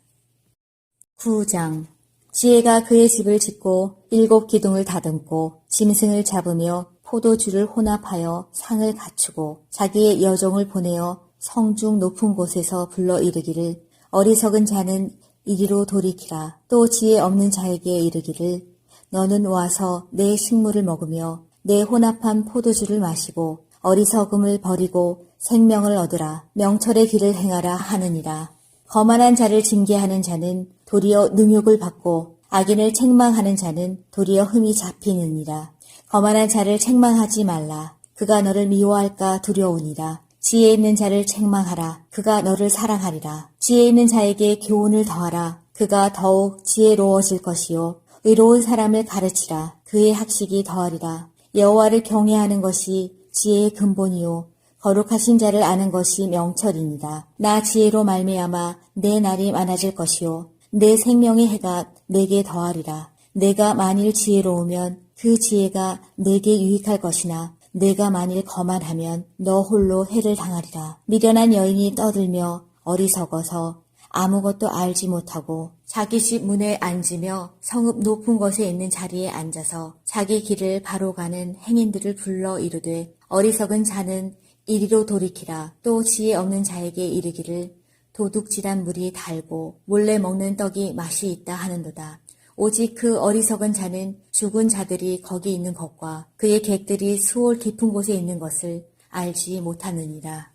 9장. 지혜가 그의 집을 짓고 7 기둥을 다듬고 짐승을 잡으며 포도주를 혼합하여 상을 갖추고 자기의 여종을 보내어 성중 높은 곳에서 불러 이르기를 어리석은 자는 이리로 돌이키라. 또 지혜 없는 자에게 이르기를 너는 와서 내 식물을 먹으며 내 혼합한 포도주를 마시고 어리석음을 버리고 생명을 얻으라. 명철의 길을 행하라 하느니라. 거만한 자를 징계하는 자는 도리어 능욕을 받고 악인을 책망하는 자는 도리어 흠이 잡히느니라. 거만한 자를 책망하지 말라. 그가 너를 미워할까 두려우니라. 지혜 있는 자를 책망하라. 그가 너를 사랑하리라. 지혜 있는 자에게 교훈을 더하라. 그가 더욱 지혜로워질 것이요. 의로운 사람을 가르치라. 그의 학식이 더하리라. 여호와를 경외하는 것이 지혜의 근본이요. 거룩하신 자를 아는 것이 명철이니라. 나 지혜로 말미암아 내 날이 많아질 것이요. 내 생명의 해가 내게 더하리라. 내가 만일 지혜로우면 그 지혜가 내게 유익할 것이나 내가 만일 거만하면 너 홀로 해를 당하리라. 미련한 여인이 떠들며 어리석어서 아무것도 알지 못하고 자기 집 문에 앉으며 성읍 높은 곳에 있는 자리에 앉아서 자기 길을 바로 가는 행인들을 불러 이르되 어리석은 자는 이리로 돌이키라. 또 지혜 없는 자에게 이르기를 도둑질한 물이 달고 몰래 먹는 떡이 맛이 있다 하는도다. 오직 그 어리석은 자는 죽은 자들이 거기 있는 것과 그의 객들이 수월 깊은 곳에 있는 것을 알지 못하느니라.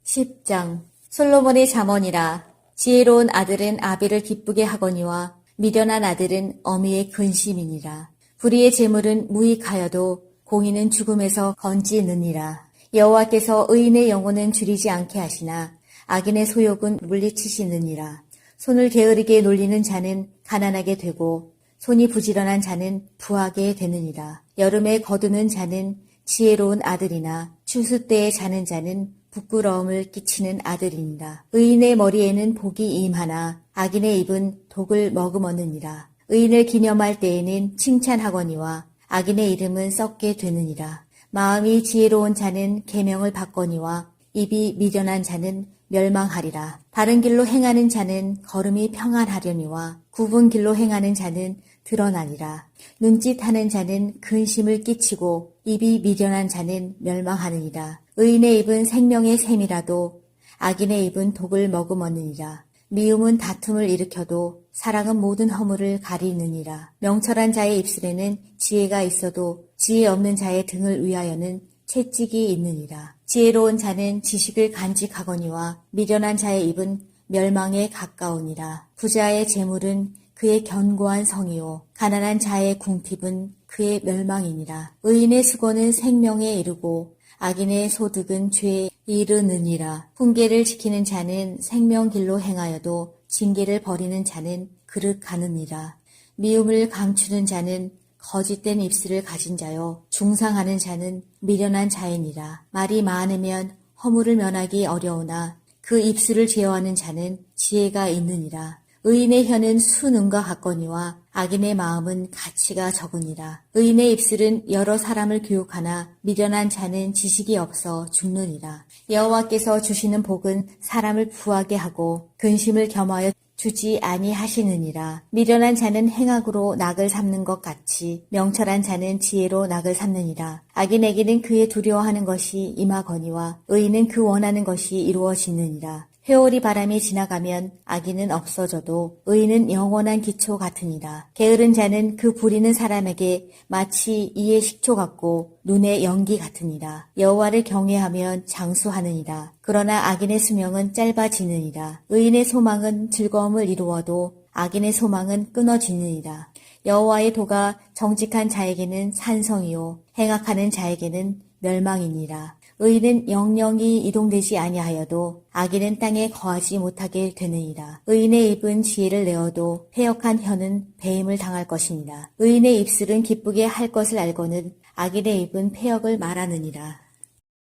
10장. 솔로몬의 잠언이라. 지혜로운 아들은 아비를 기쁘게 하거니와 미련한 아들은 어미의 근심이니라. 불의의 재물은 무익하여도 공의는 죽음에서 건지느니라. 여호와께서 의인의 영혼은 줄이지 않게 하시나 악인의 소욕은 물리치시느니라. 손을 게으르게 놀리는 자는 가난하게 되고 손이 부지런한 자는 부하게 되느니라. 여름에 거두는 자는 지혜로운 아들이나 추수 때에 자는 자는 부끄러움을 끼치는 아들이니라. 의인의 머리에는 복이 임하나 악인의 입은 독을 머금었느니라. 의인을 기념할 때에는 칭찬하거니와 악인의 이름은 썩게 되느니라. 마음이 지혜로운 자는 계명을 받거니와 입이 미련한 자는 멸망하리라. 바른 길로 행하는 자는 걸음이 평안하려니와 굽은 길로 행하는 자는 드러나리라. 눈짓하는 자는 근심을 끼치고 입이 미련한 자는 멸망하느니라. 의인의 입은 생명의 샘이라도 악인의 입은 독을 머금었느니라. 미움은 다툼을 일으켜도 사랑은 모든 허물을 가리느니라. 명철한 자의 입술에는 지혜가 있어도 지혜 없는 자의 등을 위하여는 채찍이 있느니라. 지혜로운 자는 지식을 간직하거니와 미련한 자의 입은 멸망에 가까우니라. 부자의 재물은 그의 견고한 성이요 가난한 자의 궁핍은 그의 멸망이니라. 의인의 수고는 생명에 이르고 악인의 소득은 죄에 이르느니라. 훈계를 지키는 자는 생명길로 행하여도 징계를 버리는 자는 그릇 가느니라. 미움을 감추는 자는 거짓된 입술을 가진 자요 중상하는 자는 미련한 자이니라. 말이 많으면 허물을 면하기 어려우나 그 입술을 제어하는 자는 지혜가 있느니라. 의인의 혀는 수능과 같거니와 악인의 마음은 가치가 적으니라. 의인의 입술은 여러 사람을 교육하나 미련한 자는 지식이 없어 죽느니라. 여호와께서 주시는 복은 사람을 부하게 하고 근심을 겸하여 주지 아니하시느니라. 미련한 자는 행악으로 낙을 삼는 것 같이 명철한 자는 지혜로 낙을 삼느니라. 악인에게는 그의 두려워하는 것이 임하거니와 의인은 그 원하는 것이 이루어지느니라. 회오리 바람이 지나가면 악인은 없어져도 의인은 영원한 기초 같으니라. 게으른 자는 그 부리는 사람에게 마치 이의 식초 같고 눈의 연기 같으니라. 여호와를 경외하면 장수하느니라. 그러나 악인의 수명은 짧아지느니라. 의인의 소망은 즐거움을 이루어도 악인의 소망은 끊어지느니라. 여호와의 도가 정직한 자에게는 산성이요 행악하는 자에게는 멸망이니라. 의인은 영영이 이동되지 아니하여도 악인은 땅에 거하지 못하게 되느니라. 의인의 입은 지혜를 내어도 패역한 혀는 배임을 당할 것이니라. 의인의 입술은 기쁘게 할 것을 알고는 악인의 입은 패역을 말하느니라.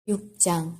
6장.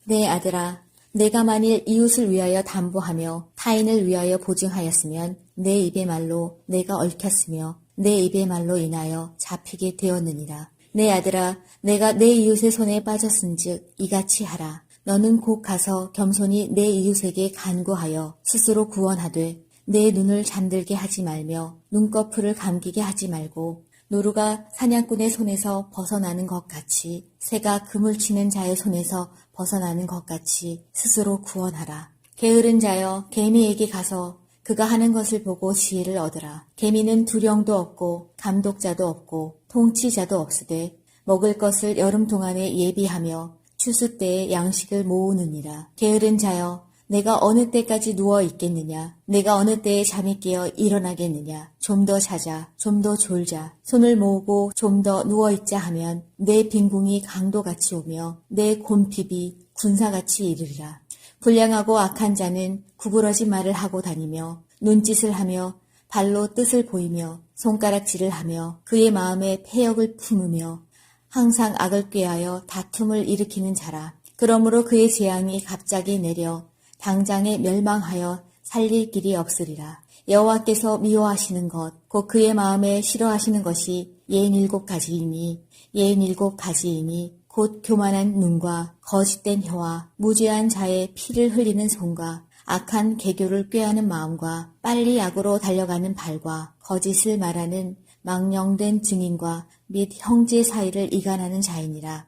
내 아들아, 내가 만일 이웃을 위하여 담보하며 타인을 위하여 보증하였으면 내 입의 말로 내가 얽혔으며 내 입의 말로 인하여 잡히게 되었느니라. 내 아들아, 내가 내 이웃의 손에 빠졌은즉 이같이 하라. 너는 곧 가서 겸손히 내 이웃에게 간구하여 스스로 구원하되 내 눈을 잠들게 하지 말며 눈꺼풀을 감기게 하지 말고 노루가 사냥꾼의 손에서 벗어나는 것 같이 새가 그물 치는 자의 손에서 벗어나는 것 같이 스스로 구원하라. 게으른 자여 개미에게 가서 그가 하는 것을 보고 지혜를 얻으라. 개미는 두령도 없고 감독자도 없고 통치자도 없으되 먹을 것을 여름 동안에 예비하며 추수 때에 양식을 모으느니라. 게으른 자여 내가 어느 때까지 누워 있겠느냐. 내가 어느 때에 잠이 깨어 일어나겠느냐. 좀 더 자자, 좀 더 졸자. 손을 모으고 좀 더 누워 있자 하면 내 빈궁이 강도같이 오며 내 곰핍이 군사같이 이르리라. 불량하고 악한 자는 구부러진 말을 하고 다니며 눈짓을 하며 발로 뜻을 보이며 손가락질을 하며 그의 마음에 패역을 품으며 항상 악을 꾀하여 다툼을 일으키는 자라. 그러므로 그의 재앙이 갑자기 내려 당장에 멸망하여 살릴 길이 없으리라. 여호와께서 미워하시는 것, 곧 그의 마음에 싫어하시는 것이 67가지이니 67가지이니 곧 교만한 눈과 거짓된 혀와 무죄한 자의 피를 흘리는 손과 악한 계교를 꾀하는 마음과 빨리 악으로 달려가는 발과 거짓을 말하는 망령된 증인과 및 형제 사이를 이간하는 자이니라.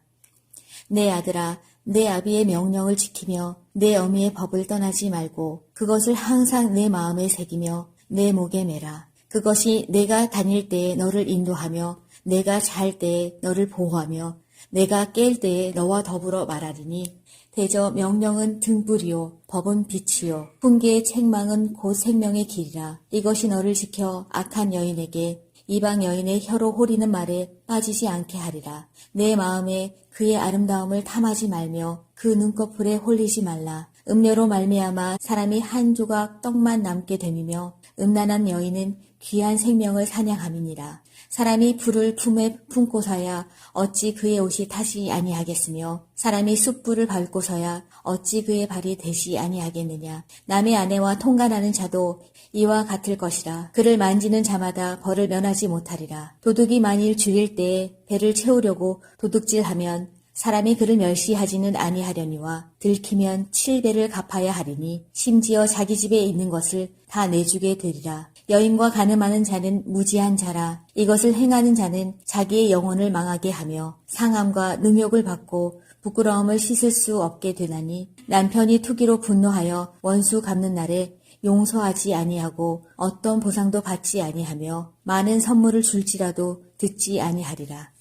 내 아들아, 내 아비의 명령을 지키며 내 어미의 법을 떠나지 말고 그것을 항상 내 마음에 새기며 내 목에 매라. 그것이 내가 다닐 때에 너를 인도하며 내가 잘 때에 너를 보호하며 내가 깰 때에 너와 더불어 말하리니 대저 명령은 등불이요 법은 빛이요 훈계의 책망은 곧 생명의 길이라. 이것이 너를 지켜 악한 여인에게 이방 여인의 혀로 호리는 말에 빠지지 않게 하리라. 내 마음에 그의 아름다움을 탐하지 말며 그 눈꺼풀에 홀리지 말라. 음료로 말미암아 사람이 한 조각 떡만 남게 됨이며 음란한 여인은 귀한 생명을 사냥함이니라. 사람이 불을 품에 품고서야 어찌 그의 옷이 타지 아니하겠으며 사람이 숯불을 밟고서야 어찌 그의 발이 되지 아니하겠느냐. 남의 아내와 통간하는 자도 이와 같을 것이라. 그를 만지는 자마다 벌을 면하지 못하리라. 도둑이 만일 죽일 때에 배를 채우려고 도둑질하면 사람이 그를 멸시하지는 아니하려니와 들키면 7배를 갚아야 하리니 심지어 자기 집에 있는 것을 다 내주게 되리라. 여인과 간음하는 자는 무지한 자라. 이것을 행하는 자는 자기의 영혼을 망하게 하며 상함과 능욕을 받고 부끄러움을 씻을 수 없게 되나니 남편이 투기로 분노하여 원수 갚는 날에 용서하지 아니하고 어떤 보상도 받지 아니하며 많은 선물을 줄지라도 듣지 아니하리라.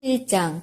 1장.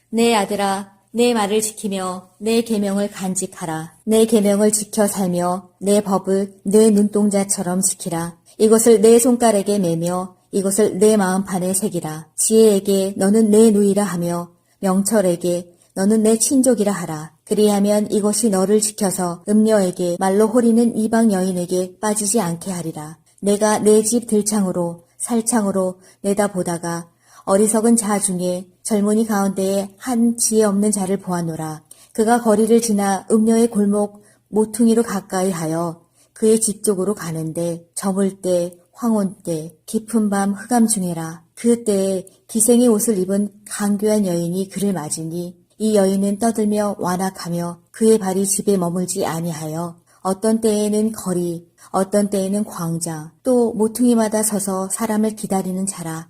내 아들아, 내 말을 지키며 내 계명을 간직하라. 내 계명을 지켜 살며 내 법을 내 눈동자처럼 지키라. 이것을 내 손가락에 매며 이것을 내 마음판에 새기라. 지혜에게 너는 내 누이라 하며 명철에게 너는 내 친족이라 하라. 그리하면 이것이 너를 지켜서 음녀에게 말로 호리는 이방 여인에게 빠지지 않게 하리라. 내가 내 집 들창으로 살창으로 내다보다가 어리석은 자 중에 젊은이 가운데에 한 지혜 없는 자를 보았노라. 그가 거리를 지나 음녀의 골목 모퉁이로 가까이 하여 그의 집 쪽으로 가는데 저물 때 황혼 때 깊은 밤 흑암 중에라. 그 때에 기생의 옷을 입은 강교한 여인이 그를 맞으니 이 여인은 떠들며 완악하며 그의 발이 집에 머물지 아니하여 어떤 때에는 거리, 어떤 때에는 광장, 또 모퉁이마다 서서 사람을 기다리는 자라.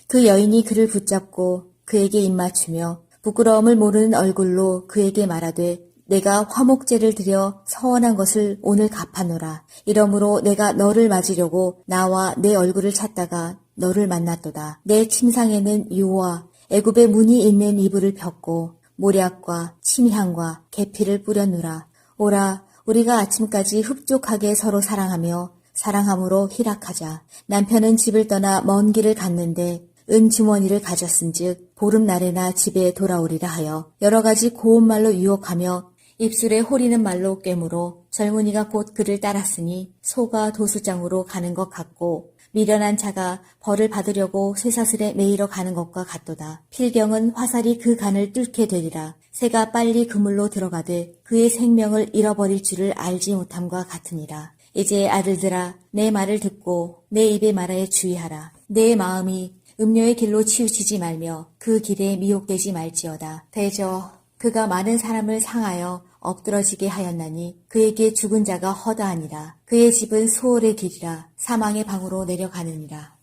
그 여인이 그를 붙잡고 그에게 입맞추며 부끄러움을 모르는 얼굴로 그에게 말하되 내가 화목제를 드려 서원한 것을 오늘 갚아노라. 이러므로 내가 너를 맞으려고 나와 내 얼굴을 찾다가 너를 만났도다. 내 침상에는 유와 애굽의 문이 있는 이불을 폈고 모략과 침향과 계피를 뿌렸노라. 오라 우리가 아침까지 흡족하게 서로 사랑하며 사랑함으로 희락하자. 남편은 집을 떠나 먼 길을 갔는데 은주머니를 가졌은즉 보름날에나 집에 돌아오리라 하여 여러 가지 고운 말로 유혹하며 입술에 호리는 말로 꿰물어 젊은이가 곧 그를 따랐으니 소가 도수장으로 가는 것 같고 미련한 자가 벌을 받으려고 쇠사슬에 매이러 가는 것과 같도다. 필경은 화살이 그 간을 뚫게 되리라. 새가 빨리 그물로 들어가되 그의 생명을 잃어버릴 줄을 알지 못함과 같으니라. 이제 아들들아 내 말을 듣고 내 입의 말에 주의하라. 내 마음이 음녀의 길로 치우치지 말며 그 길에 미혹되지 말지어다. 대저 그가 많은 사람을 상하여 엎드러지게 하였나니 그에게 죽은 자가 허다하니라. 그의 집은 수월의 길이라 사망의 방으로 내려가느니라.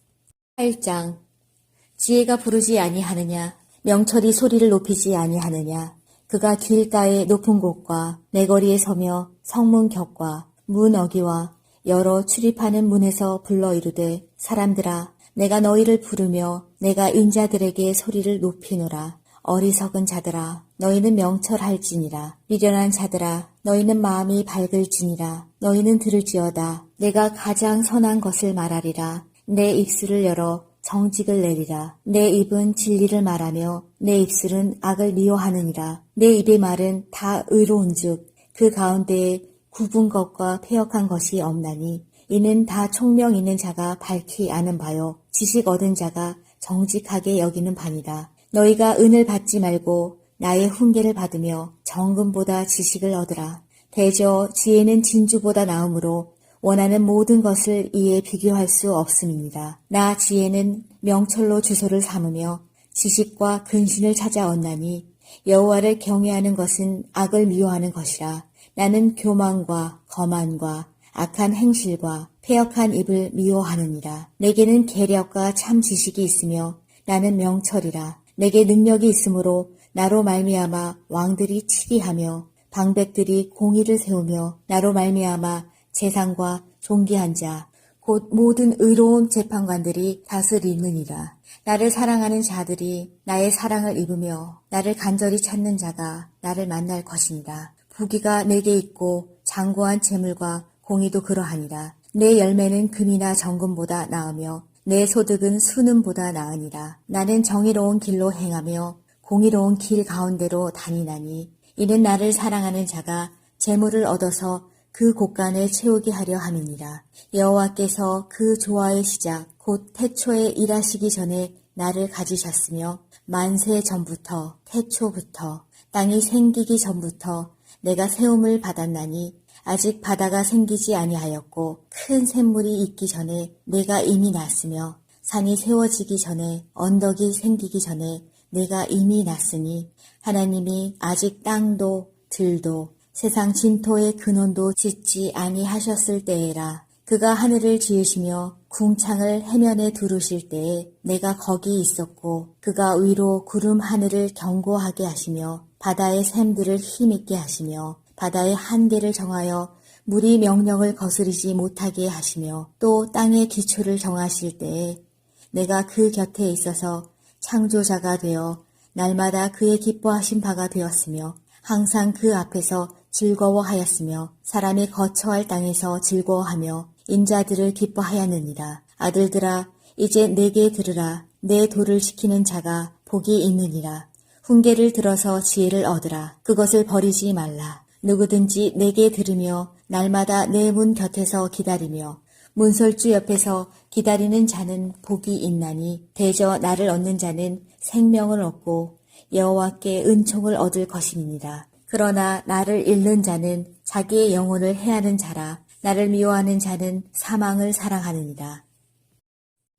8장 지혜가 부르지 아니하느냐 명철이 소리를 높이지 아니하느냐. 그가 길가의 높은 곳과 내거리에 서며 성문 곁과 문 어기와 여러 출입하는 문에서 불러 이르되 사람들아 내가 너희를 부르며 내가 인자들에게 소리를 높이노라. 어리석은 자들아 너희는 명철할지니라. 미련한 자들아 너희는 마음이 밝을지니라. 너희는 들을지어다. 내가 가장 선한 것을 말하리라. 내 입술을 열어 정직을 내리라. 내 입은 진리를 말하며 내 입술은 악을 미워하느니라. 내 입의 말은 다 의로운즉 그 가운데에 굽은 것과 패역한 것이 없나니 이는 다 총명 있는 자가 밝히 아는 바요 지식 얻은 자가 정직하게 여기는 바니라. 너희가 은을 받지 말고 나의 훈계를 받으며 정금보다 지식을 얻으라. 대저 지혜는 진주보다 나음으로 원하는 모든 것을 이에 비교할 수 없음이니라. 나 지혜는 명철로 주소를 삼으며 지식과 근신을 찾아 얻나니 여호와를 경외하는 것은 악을 미워하는 것이라. 나는 교만과 거만과 악한 행실과 패역한 입을 미워하느니라. 내게는 계략과 참 지식이 있으며 나는 명철이라. 내게 능력이 있으므로 나로 말미암아 왕들이 치리하며 방백들이 공의를 세우며 나로 말미암아 재상과 존귀한 자 곧 모든 의로운 재판관들이 다스리느니라. 나를 사랑하는 자들이 나의 사랑을 입으며 나를 간절히 찾는 자가 나를 만날 것이니라. 부귀가 내게 있고 장고한 재물과 공의도 그러하니라. 내 열매는 금이나 정금보다 나으며 내 소득은 수는보다 나으니라. 나는 정의로운 길로 행하며 공의로운 길 가운데로 다니나니 이는 나를 사랑하는 자가 재물을 얻어서 그 곳간을 채우게 하려 함이니라. 여호와께서 그 조화의 시작 곧 태초에 일하시기 전에 나를 가지셨으며 만세 전부터 태초부터 땅이 생기기 전부터 내가 세움을 받았나니 아직 바다가 생기지 아니하였고 큰 샘물이 있기 전에 내가 이미 났으며 산이 세워지기 전에 언덕이 생기기 전에 내가 이미 났으니 하나님이 아직 땅도 들도 세상 진토의 근원도 짓지 아니하셨을 때에라. 그가 하늘을 지으시며 궁창을 해면에 두르실 때에 내가 거기 있었고 그가 위로 구름 하늘을 견고하게 하시며 바다의 샘들을 힘있게 하시며 바다의 한계를 정하여 물이 명령을 거스르지 못하게 하시며 또 땅의 기초를 정하실 때에 내가 그 곁에 있어서 창조자가 되어 날마다 그의 기뻐하신 바가 되었으며 항상 그 앞에서 즐거워하였으며 사람이 거처할 땅에서 즐거워하며 인자들을 기뻐하였느니라. 아들들아 이제 내게 들으라. 내 도를 지키는 자가 복이 있느니라. 훈계를 들어서 지혜를 얻으라. 그것을 버리지 말라. 누구든지 내게 들으며 날마다 내 문 곁에서 기다리며 문설주 옆에서 기다리는 자는 복이 있나니 대저 나를 얻는 자는 생명을 얻고 여호와께 은총을 얻을 것임이니라. 그러나 나를 잃는 자는 자기의 영혼을 해하는 자라. 나를 미워하는 자는 사망을 사랑하느니라.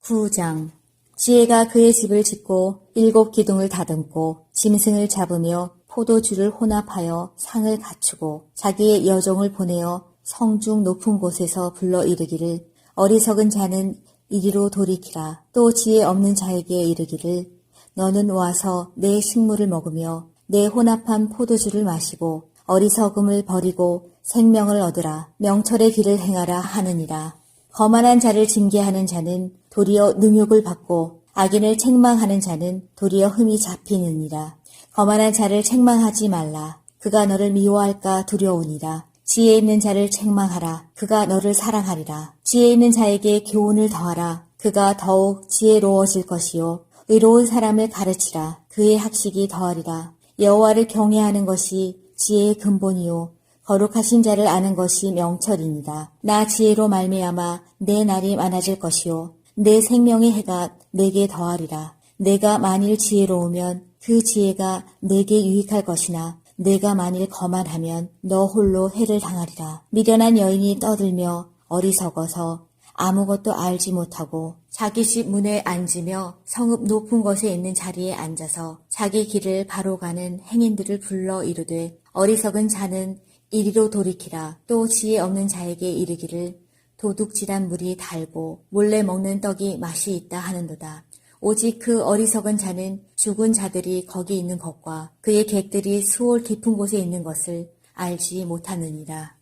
9장. 지혜가 그의 집을 짓고 7 기둥을 다듬고 짐승을 잡으며 포도주를 혼합하여 상을 갖추고 자기의 여종을 보내어 성중 높은 곳에서 불러 이르기를 어리석은 자는 이리로 돌이키라. 또 지혜 없는 자에게 이르기를 너는 와서 내 식물을 먹으며 내 혼합한 포도주를 마시고 어리석음을 버리고 생명을 얻으라. 명철의 길을 행하라 하느니라. 거만한 자를 징계하는 자는 도리어 능욕을 받고 악인을 책망하는 자는 도리어 흠이 잡히느니라. 거만한 자를 책망하지 말라. 그가 너를 미워할까 두려우니라. 지혜 있는 자를 책망하라. 그가 너를 사랑하리라. 지혜 있는 자에게 교훈을 더하라. 그가 더욱 지혜로워질 것이요. 의로운 사람을 가르치라. 그의 학식이 더하리라. 여호와를 경외하는 것이 지혜의 근본이요. 거룩하신 자를 아는 것이 명철이니라. 나 지혜로 말미암아 내 날이 많아질 것이요. 내 생명의 해가 내게 더하리라. 내가 만일 지혜로우면 그 지혜가 내게 유익할 것이나 내가 만일 거만하면 너 홀로 해를 당하리라. 미련한 여인이 떠들며 어리석어서 아무것도 알지 못하고 자기 집 문에 앉으며 성읍 높은 곳에 있는 자리에 앉아서 자기 길을 바로 가는 행인들을 불러 이르되 어리석은 자는 이리로 돌이키라. 또 지혜 없는 자에게 이르기를 도둑질한 물이 달고 몰래 먹는 떡이 맛이 있다 하는도다. 오직 그 어리석은 자는 죽은 자들이 거기 있는 것과 그의 객들이 수올 깊은 곳에 있는 것을 알지 못하느니라.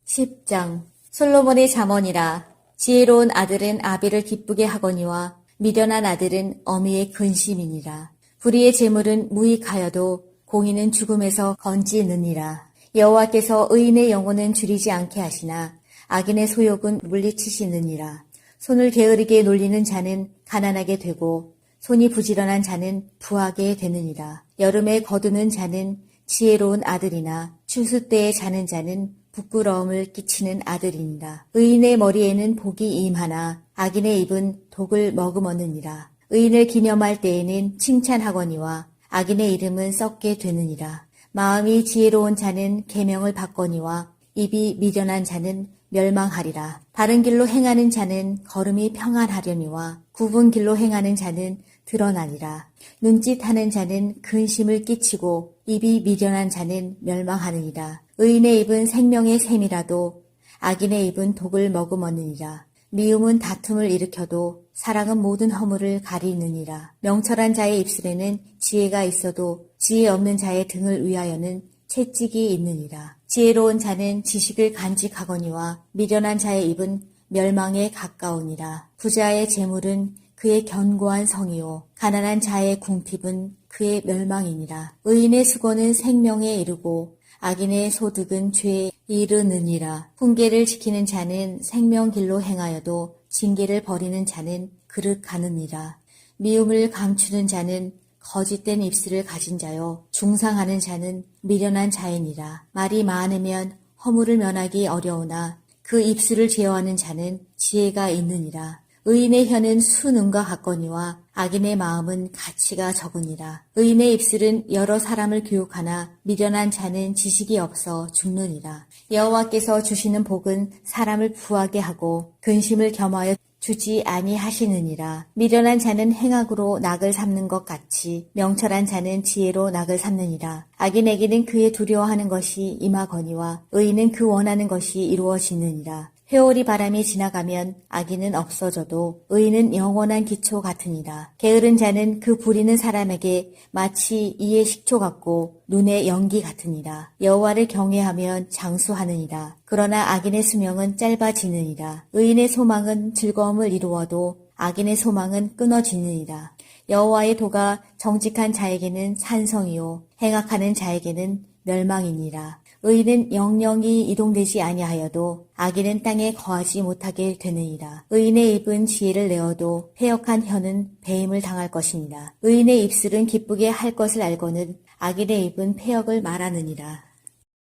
10장. 솔로몬의 잠언이라. 지혜로운 아들은 아비를 기쁘게 하거니와 미련한 아들은 어미의 근심이니라. 불의의 재물은 무익하여도 공의는 죽음에서 건지느니라. 여호와께서 의인의 영혼은 줄이지 않게 하시나 악인의 소욕은 물리치시느니라. 손을 게으르게 놀리는 자는 가난하게 되고 손이 부지런한 자는 부하게 되느니라. 여름에 거두는 자는 지혜로운 아들이나 추수 때에 자는 자는 부끄러움을 끼치는 아들이니라. 의인의 머리에는 복이 임하나 악인의 입은 독을 머금었느니라. 의인을 기념할 때에는 칭찬하거니와 악인의 이름은 썩게 되느니라. 마음이 지혜로운 자는 계명을 받거니와 입이 미련한 자는 멸망하리라. 바른 길로 행하는 자는 걸음이 평안하려니와 굽은 길로 행하는 자는 드러나니라. 눈짓하는 자는 근심을 끼치고 입이 미련한 자는 멸망하느니라. 의인의 입은 생명의 샘이라도 악인의 입은 독을 머금었느니라. 미움은 다툼을 일으켜도 사랑은 모든 허물을 가리느니라. 명철한 자의 입술에는 지혜가 있어도 지혜 없는 자의 등을 위하여는 채찍이 있느니라. 지혜로운 자는 지식을 간직하거니와 미련한 자의 입은 멸망에 가까우니라. 부자의 재물은 그의 견고한 성이요 가난한 자의 궁핍은 그의 멸망이니라. 의인의 수고는 생명에 이르고 악인의 소득은 죄에 이르느니라. 훈계를 지키는 자는 생명길로 행하여도 징계를 버리는 자는 그릇 가느니라. 미움을 감추는 자는 거짓된 입술을 가진 자요 중상하는 자는 미련한 자이니라. 말이 많으면 허물을 면하기 어려우나 그 입술을 제어하는 자는 지혜가 있느니라. 의인의 혀는 수능과 같거니와 악인의 마음은 가치가 적으니라. 의인의 입술은 여러 사람을 교육하나 미련한 자는 지식이 없어 죽느니라. 여호와께서 주시는 복은 사람을 부하게 하고 근심을 겸하여 주지 아니하시느니라. 미련한 자는 행악으로 낙을 삼는 것 같이 명철한 자는 지혜로 낙을 삼느니라. 악인에게는 그의 두려워하는 것이 임하거니와 의인은 그 원하는 것이 이루어지느니라. 회오리 바람이 지나가면 악인은 없어져도 의인은 영원한 기초 같으니라. 게으른 자는 그 부리는 사람에게 마치 이의 식초 같고 눈의 연기 같으니라. 여호와를 경외하면 장수하느니라. 그러나 악인의 수명은 짧아지느니라. 의인의 소망은 즐거움을 이루어도 악인의 소망은 끊어지느니라. 여호와의 도가 정직한 자에게는 산성이요 행악하는 자에게는 멸망이니라. 의인은 영영이 이동되지 아니하여도 악인은 땅에 거하지 못하게 되느니라. 의인의 입은 지혜를 내어도 패역한 혀는 배임을 당할 것이니라. 의인의 입술은 기쁘게 할 것을 알거늘 악인의 입은 패역을 말하느니라.